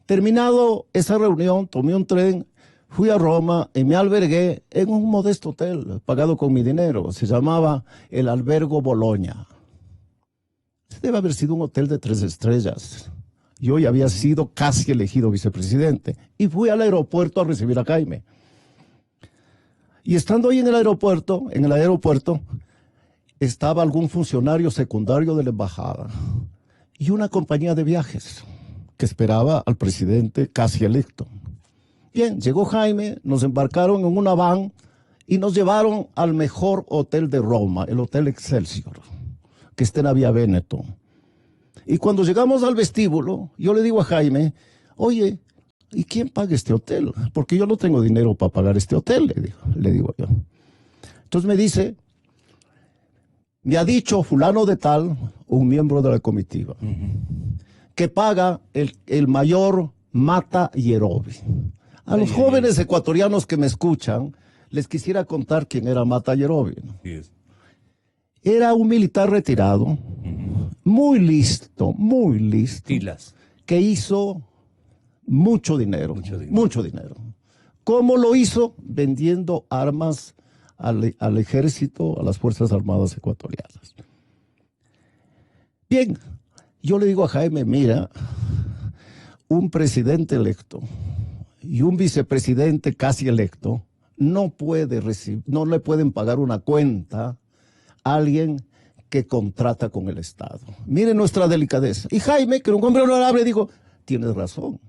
Terminado esa reunión, tomé un tren, fui a Roma y me albergué en un modesto hotel, pagado con mi dinero. Se llamaba el Albergo Bologna. Debe haber sido un hotel de 3 estrellas. Yo ya había sido casi elegido vicepresidente y fui al aeropuerto a recibir a Jaime. Y estando ahí en el aeropuerto, estaba algún funcionario secundario de la embajada y una compañía de viajes que esperaba al presidente casi electo. Bien, llegó Jaime, nos embarcaron en una van y nos llevaron al mejor hotel de Roma, el Hotel Excelsior, que está en la Vía Véneto. Y cuando llegamos al vestíbulo, yo le digo a Jaime, oye, ¿y quién paga este hotel? Porque yo no tengo dinero para pagar este hotel, le digo yo. Entonces me dice, me ha dicho fulano de tal, un miembro de la comitiva, que paga el mayor Mata Yerobi. A los jóvenes ecuatorianos que me escuchan, les quisiera contar quién era Mata Yerobi. Era un militar retirado, muy listo, que hizo mucho dinero. ¿Cómo lo hizo? Vendiendo armas al ejército, a las Fuerzas Armadas ecuatorianas. Bien, yo le digo a Jaime, mira, un presidente electo y un vicepresidente casi electo no le pueden pagar una cuenta a alguien que contrata con el Estado. Mire nuestra delicadeza. Y Jaime, que era un hombre honorable, dijo, tienes razón.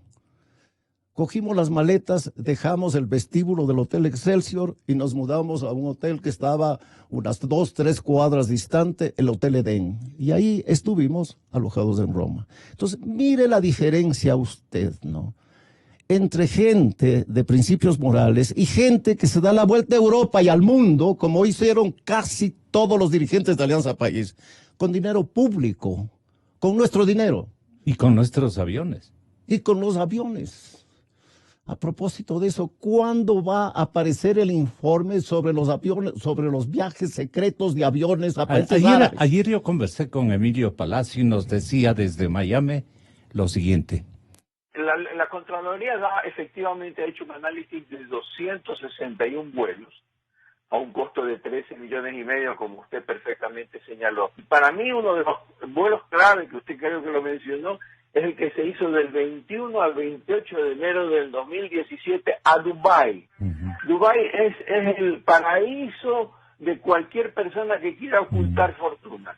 Cogimos las maletas, dejamos el vestíbulo del Hotel Excelsior y nos mudamos a un hotel que estaba unas 2, 3 cuadras distante, el Hotel Edén. Y ahí estuvimos alojados en Roma. Entonces, mire la diferencia usted, ¿no? Entre gente de principios morales y gente que se da la vuelta a Europa y al mundo, como hicieron casi todos los dirigentes de Alianza País, con dinero público, con nuestro dinero. Y con nuestros aviones. Y con los aviones. A propósito de eso, ¿cuándo va a aparecer el informe sobre los aviones, sobre los viajes secretos de aviones a países árabes? Ayer yo conversé con Emilio Palacio y nos decía desde Miami lo siguiente. La Contraloría efectivamente ha hecho un análisis de 261 vuelos a un costo de 13,5 millones, como usted perfectamente señaló. Para mí uno de los vuelos clave, que usted creo que lo mencionó, es el que se hizo del 21 al 28 de enero del 2017 a Dubái. Dubái es el paraíso de cualquier persona que quiera ocultar fortunas.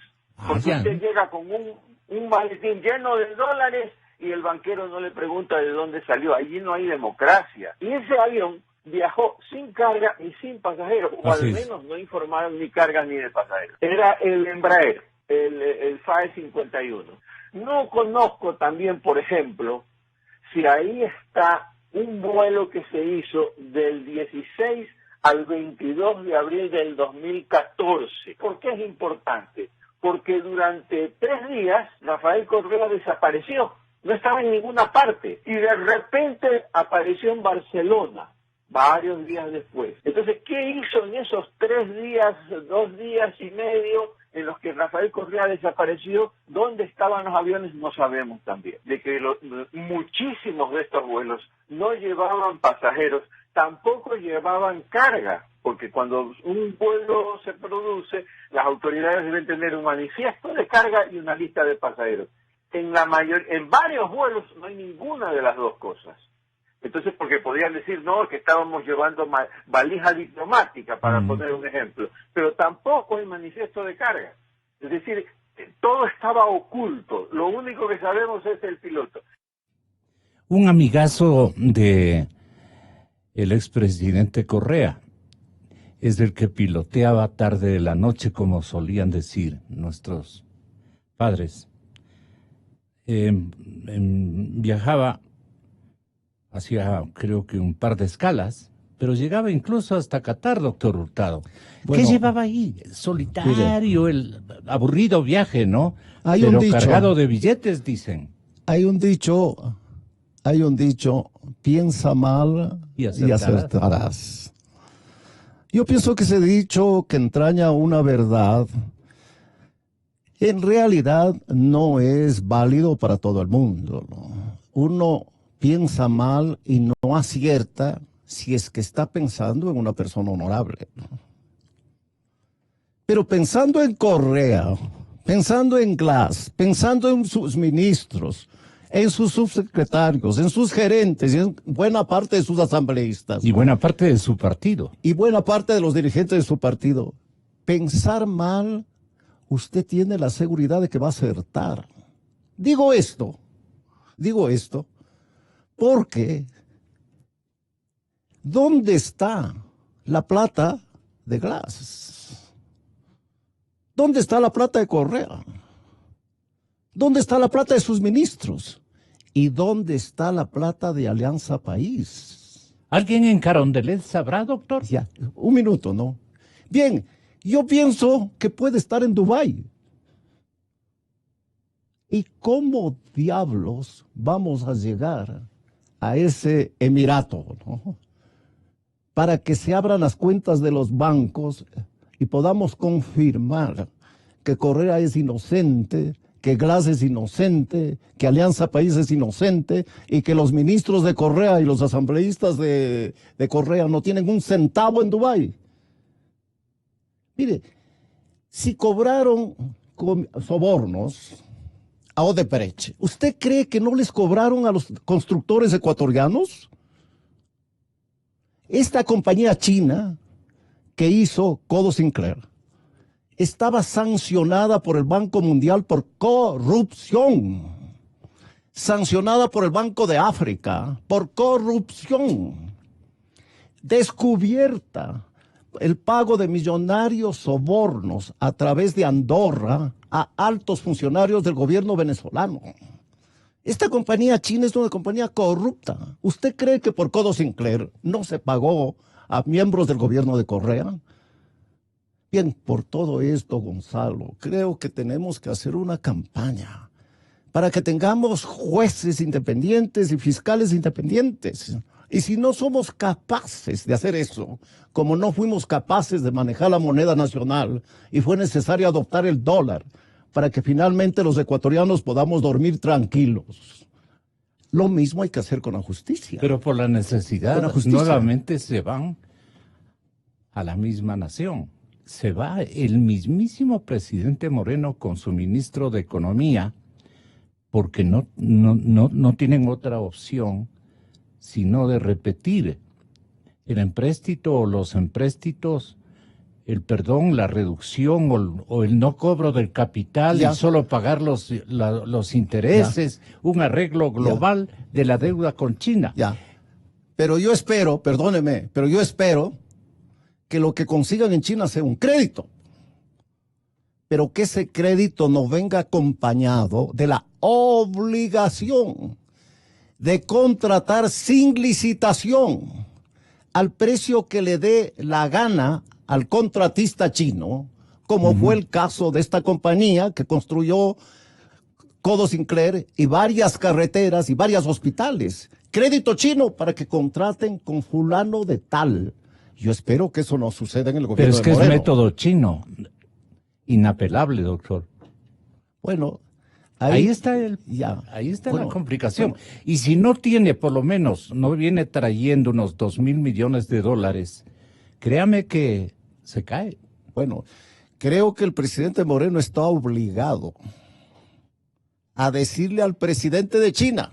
Porque usted llega con un maletín lleno de dólares y el banquero no le pregunta de dónde salió. Allí no hay democracia. Y ese avión viajó sin carga y sin pasajeros, o al menos no informaron ni cargas ni de pasajeros. Era el Embraer, el FAE 51. No conozco también, por ejemplo, si ahí está un vuelo que se hizo del 16 al 22 de abril del 2014. ¿Por qué es importante? Porque durante 3 días Rafael Correa desapareció. No estaba en ninguna parte y de repente apareció en Barcelona varios días después. Entonces, ¿qué hizo en esos 3 días, 2 días y medio en los que Rafael Correa desapareció, ¿dónde estaban los aviones? No sabemos también. De que muchísimos de estos vuelos no llevaban pasajeros, tampoco llevaban carga, porque cuando un vuelo se produce, las autoridades deben tener un manifiesto de carga y una lista de pasajeros. En varios vuelos no hay ninguna de las dos cosas. Entonces, porque podrían decir, no, que estábamos llevando valija diplomática, para poner un ejemplo, pero tampoco hay manifiesto de carga. Es decir, todo estaba oculto. Lo único que sabemos es el piloto. Un amigazo de el expresidente Correa es el que piloteaba tarde de la noche, como solían decir nuestros padres. Viajaba, hacía creo que un par de escalas, pero llegaba incluso hasta Qatar, doctor Hurtado. Bueno, ¿qué llevaba ahí? Solitario, el aburrido viaje, ¿no? Hay pero un dicho, cargado de billetes, dicen. Hay un dicho, piensa mal y acertarás. Yo pienso que ese dicho, que entraña una verdad, en realidad no es válido para todo el mundo, ¿no? Uno piensa mal y no acierta si es que está pensando en una persona honorable, ¿no? Pero pensando en Correa, pensando en Glass, pensando en sus ministros, en sus subsecretarios, en sus gerentes y en buena parte de sus asambleístas. Y buena parte de su partido. Y buena parte de los dirigentes de su partido. Pensar mal, usted tiene la seguridad de que va a acertar. Digo esto porque ¿dónde está la plata de Glass? ¿Dónde está la plata de Correa? ¿Dónde está la plata de sus ministros? ¿Y dónde está la plata de Alianza País? ¿Alguien en Carondelet sabrá, doctor? Ya, un minuto, ¿no? Bien, yo pienso que puede estar en Dubái. ¿Y cómo diablos vamos a llegar a ese emirato, ¿no? Para que se abran las cuentas de los bancos y podamos confirmar que Correa es inocente, que Glass es inocente, que Alianza País es inocente y que los ministros de Correa y los asambleístas de Correa no tienen un centavo en Dubái? Mire, si cobraron sobornos a Odebrecht, ¿usted cree que no les cobraron a los constructores ecuatorianos? Esta compañía china que hizo Codo Sinclair estaba sancionada por el Banco Mundial por corrupción, sancionada por el Banco de África por corrupción, descubierta el pago de millonarios sobornos a través de Andorra a altos funcionarios del gobierno venezolano. Esta compañía china es una compañía corrupta. ¿Usted cree que por Codo Sinclair no se pagó a miembros del gobierno de Correa? Bien, por todo esto, Gonzalo, creo que tenemos que hacer una campaña para que tengamos jueces independientes y fiscales independientes. Y si no somos capaces de hacer eso, como no fuimos capaces de manejar la moneda nacional y fue necesario adoptar el dólar para que finalmente los ecuatorianos podamos dormir tranquilos, lo mismo hay que hacer con la justicia. Pero por la necesidad, nuevamente se van a la misma nación. Se va el mismísimo presidente Moreno con su ministro de Economía, porque no tienen otra opción sino de repetir el empréstito o los empréstitos, el perdón, la reducción o el no cobro del capital y solo pagar los intereses, un arreglo global de la deuda con China. Ya. Pero yo espero, perdóneme, que lo que consigan en China sea un crédito. Pero que ese crédito no venga acompañado de la obligación de contratar sin licitación al precio que le dé la gana al contratista chino, como fue el caso de esta compañía que construyó Codo Sinclair y varias carreteras y varios hospitales. Crédito chino para que contraten con fulano de tal. Yo espero que eso no suceda en el gobierno de Moreno. Pero es que es método chino. inapelable, doctor. Bueno, Ahí está Bueno, la complicación. bueno. Y si no tiene, por lo menos, no viene trayendo unos 2.000 millones de dólares, créame que se cae. Bueno, creo que el presidente Moreno está obligado a decirle al presidente de China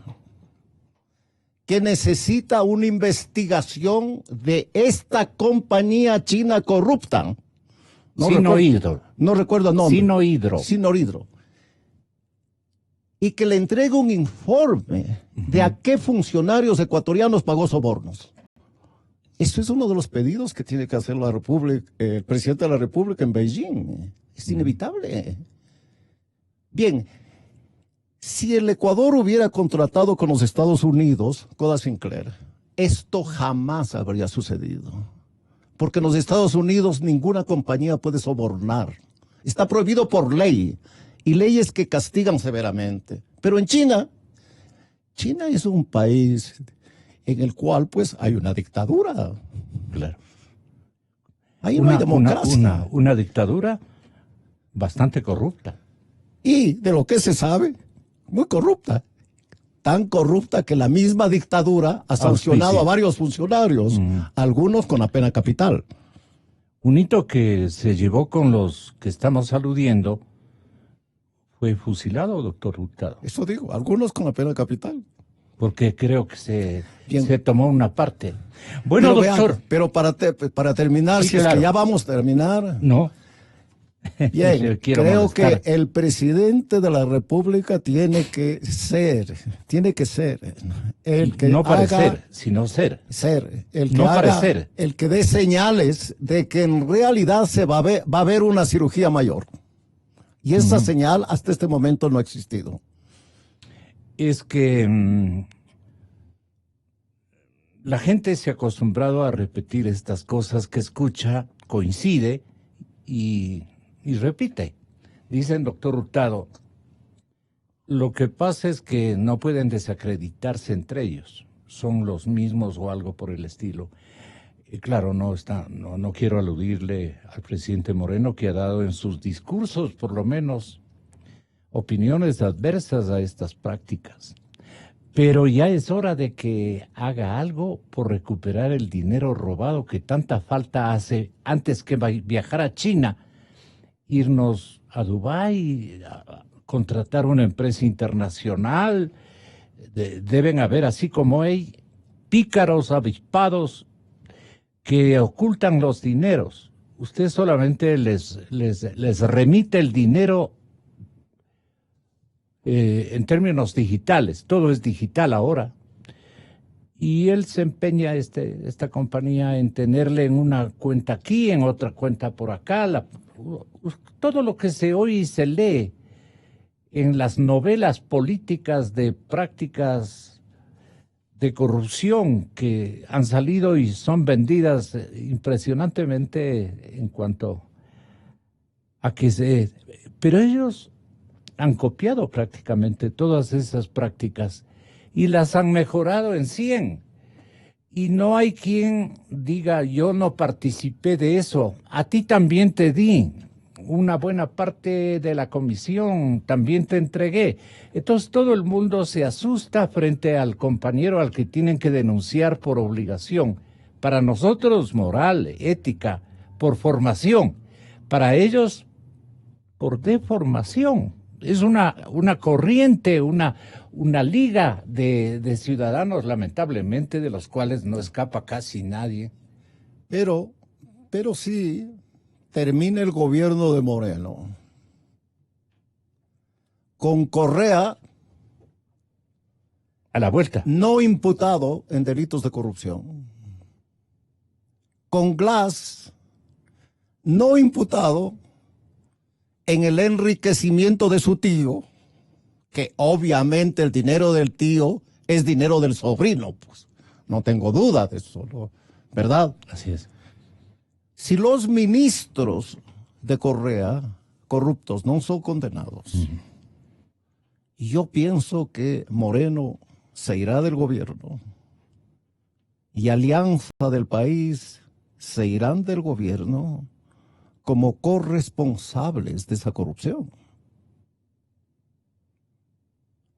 que necesita una investigación de esta compañía china corrupta. Sinohydro. No recuerdo el nombre. Sinohydro. Y que le entregue un informe de a qué funcionarios ecuatorianos pagó sobornos. Eso es uno de los pedidos que tiene que hacer la República, el presidente de la República en Beijing. Es inevitable. Bien, si el Ecuador hubiera contratado con los Estados Unidos, Coda Sinclair, esto jamás habría sucedido. Porque en los Estados Unidos ninguna compañía puede sobornar. Está prohibido por ley. Y leyes que castigan severamente. Pero en China es un país en el cual pues hay una dictadura. Claro. Ahí no hay democracia. Una dictadura bastante corrupta. Y de lo que se sabe, muy corrupta. Tan corrupta que la misma dictadura ha sancionado a varios funcionarios, algunos con la pena capital. Un hito que se llevó con los que estamos aludiendo fue fusilado, doctor Hurtado. Eso digo, algunos con la pena capital. Porque creo que se tomó una parte. Bueno, pero doctor. Vean, pero para terminar, Sí, si claro. es que ya vamos a terminar. No. Bien, Quiero creo molestar. que el presidente de la República tiene que ser el que no haga, parecer, sino ser. el que No haga, parecer. el que dé señales de que en realidad va a haber una cirugía mayor. Y esa señal hasta este momento no ha existido. Es que la gente se ha acostumbrado a repetir estas cosas que escucha, coincide y repite. Dicen, doctor Hurtado, lo que pasa es que no pueden desacreditarse entre ellos. Son los mismos o algo por el estilo. Claro, no quiero aludirle al presidente Moreno, que ha dado en sus discursos, por lo menos, opiniones adversas a estas prácticas. Pero ya es hora de que haga algo por recuperar el dinero robado que tanta falta hace antes que viajar a China, irnos a Dubái, a contratar una empresa internacional. Deben haber, así como hay, pícaros avispados que ocultan los dineros. Usted solamente les remite el dinero en términos digitales. Todo es digital ahora. Y él se empeña, esta compañía, en tenerle en una cuenta aquí, en otra cuenta por acá. Todo lo que se oye y se lee en las novelas políticas de prácticas de corrupción que han salido y son vendidas impresionantemente en cuanto a que pero ellos han copiado prácticamente todas esas prácticas y las han mejorado en 100. Y no hay quien diga, yo no participé de eso. A ti también te di una buena parte de la comisión, también te entregué. Entonces todo el mundo se asusta frente al compañero al que tienen que denunciar por obligación. Para nosotros, moral, ética, por formación. Para ellos, por deformación. Es una corriente, una liga de ciudadanos, lamentablemente, de los cuales no escapa casi nadie. Pero sí, termina el gobierno de Moreno con Correa a la vuelta, no imputado en delitos de corrupción, con Glass no imputado en el enriquecimiento de su tío, que obviamente el dinero del tío es dinero del sobrino, pues no tengo duda de eso, ¿no? ¿Verdad? Así es. Si los ministros de Correa corruptos no son condenados, yo pienso que Moreno se irá del gobierno y Alianza del País se irán del gobierno como corresponsables de esa corrupción.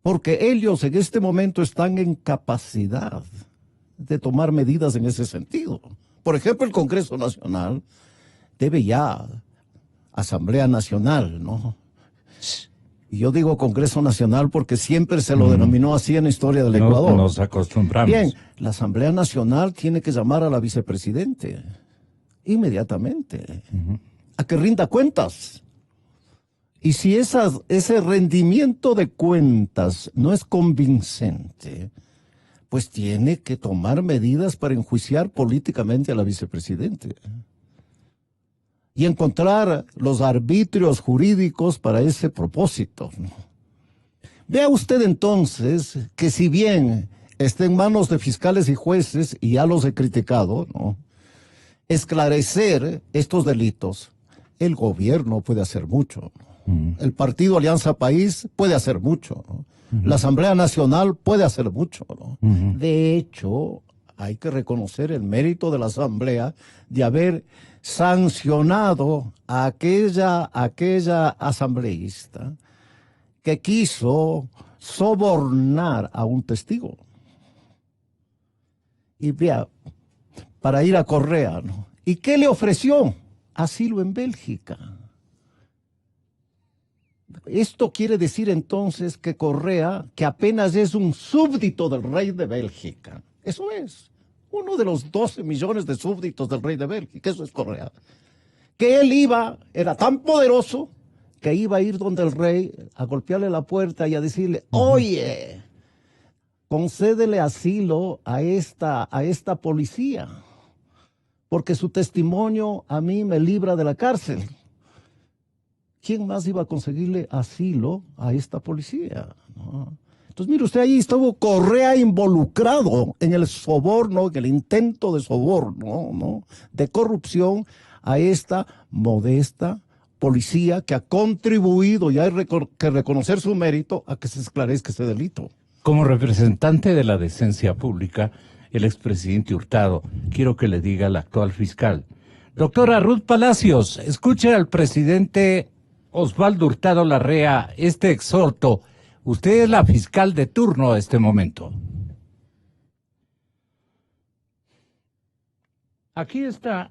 Porque ellos en este momento están en capacidad de tomar medidas en ese sentido. Por ejemplo, el Congreso Nacional debe ya, Asamblea Nacional, ¿no? Y yo digo Congreso Nacional porque siempre se lo denominó así en la historia del Ecuador. Nos acostumbramos. Bien, la Asamblea Nacional tiene que llamar a la vicepresidente inmediatamente a que rinda cuentas. Y si ese rendimiento de cuentas no es convincente, pues tiene que tomar medidas para enjuiciar políticamente a la vicepresidente y encontrar los arbitrios jurídicos para ese propósito. Vea usted entonces que si bien está en manos de fiscales y jueces, y ya los he criticado, ¿no?, esclarecer estos delitos, el gobierno puede hacer mucho. El Partido Alianza País puede hacer mucho, ¿no? La Asamblea Nacional puede hacer mucho, ¿no? De hecho, hay que reconocer el mérito de la Asamblea de haber sancionado a aquella asambleísta que quiso sobornar a un testigo. Y vea, para ir a Correa, ¿no? ¿Y qué le ofreció? Asilo en Bélgica. Esto quiere decir entonces que Correa, que apenas es un súbdito del rey de Bélgica, eso es, uno de los 12 millones de súbditos del rey de Bélgica, eso es Correa, que él era tan poderoso que iba a ir donde el rey a golpearle la puerta y a decirle, oye, concédele asilo a esta policía, porque su testimonio a mí me libra de la cárcel. ¿Quién más iba a conseguirle asilo a esta policía? ¿No? Entonces, mire usted, ahí estuvo Correa involucrado en el soborno, en el intento de soborno, ¿no?, de corrupción a esta modesta policía que ha contribuido, y hay que reconocer su mérito, a que se esclarezca ese delito. Como representante de la decencia pública, el expresidente Hurtado, quiero que le diga al actual fiscal. Doctora Ruth Palacios, escuche al presidente Osvaldo Hurtado Larrea este exhorto. Usted es la fiscal de turno a este momento. Aquí está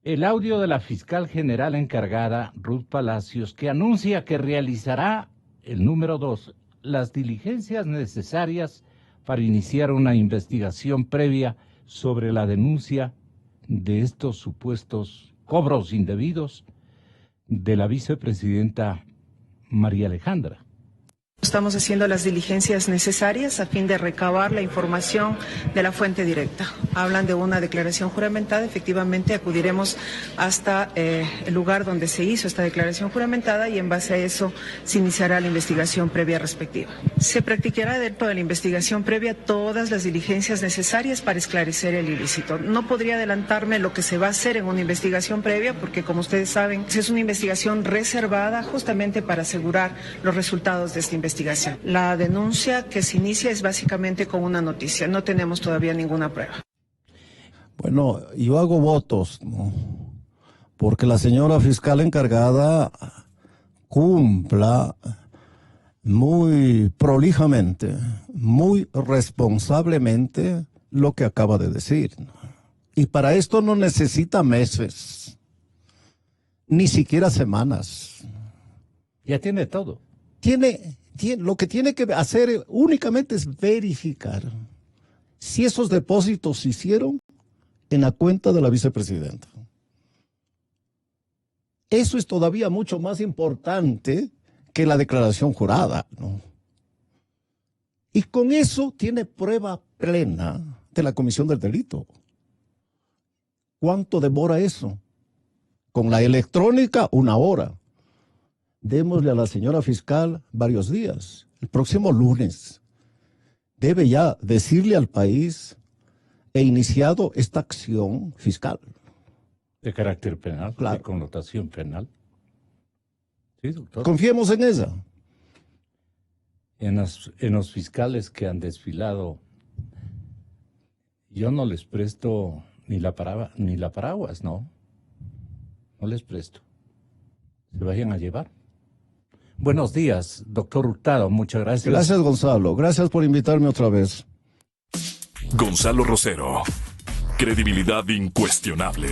el audio de la fiscal general encargada, Ruth Palacios, que anuncia que realizará, el número 2, las diligencias necesarias para iniciar una investigación previa sobre la denuncia de estos supuestos cobros indebidos de la vicepresidenta María Alejandra. Estamos haciendo las diligencias necesarias a fin de recabar la información de la fuente directa. Hablan de una declaración juramentada, efectivamente acudiremos hasta el lugar donde se hizo esta declaración juramentada y en base a eso se iniciará la investigación previa respectiva. Se practicará dentro de la investigación previa todas las diligencias necesarias para esclarecer el ilícito. No podría adelantarme lo que se va a hacer en una investigación previa porque, como ustedes saben, es una investigación reservada justamente para asegurar los resultados de esta investigación. La denuncia que se inicia es básicamente con una noticia, no tenemos todavía ninguna prueba. Bueno, yo hago votos, ¿no?, porque la señora fiscal encargada cumpla muy prolijamente, muy responsablemente lo que acaba de decir. Y para esto no necesita meses, ni siquiera semanas. Ya tiene todo. Lo que tiene que hacer únicamente es verificar si esos depósitos se hicieron en la cuenta de la vicepresidenta. Eso es todavía mucho más importante que la declaración jurada, ¿no? Y con eso tiene prueba plena de la comisión del delito. ¿Cuánto demora eso? Con la electrónica, 1 hora. Démosle a la señora fiscal varios días. El próximo lunes debe ya decirle al país, he iniciado esta acción fiscal. De carácter penal, claro, de connotación penal. Sí, doctor. Confiemos en ella. En los fiscales que han desfilado, yo no les presto ni la paraguas, ¿no? No les presto. Se vayan a llevar. Buenos días, doctor Hurtado. Muchas gracias. Gracias, Gonzalo. Gracias por invitarme otra vez. Gonzalo Rosero. Credibilidad incuestionable.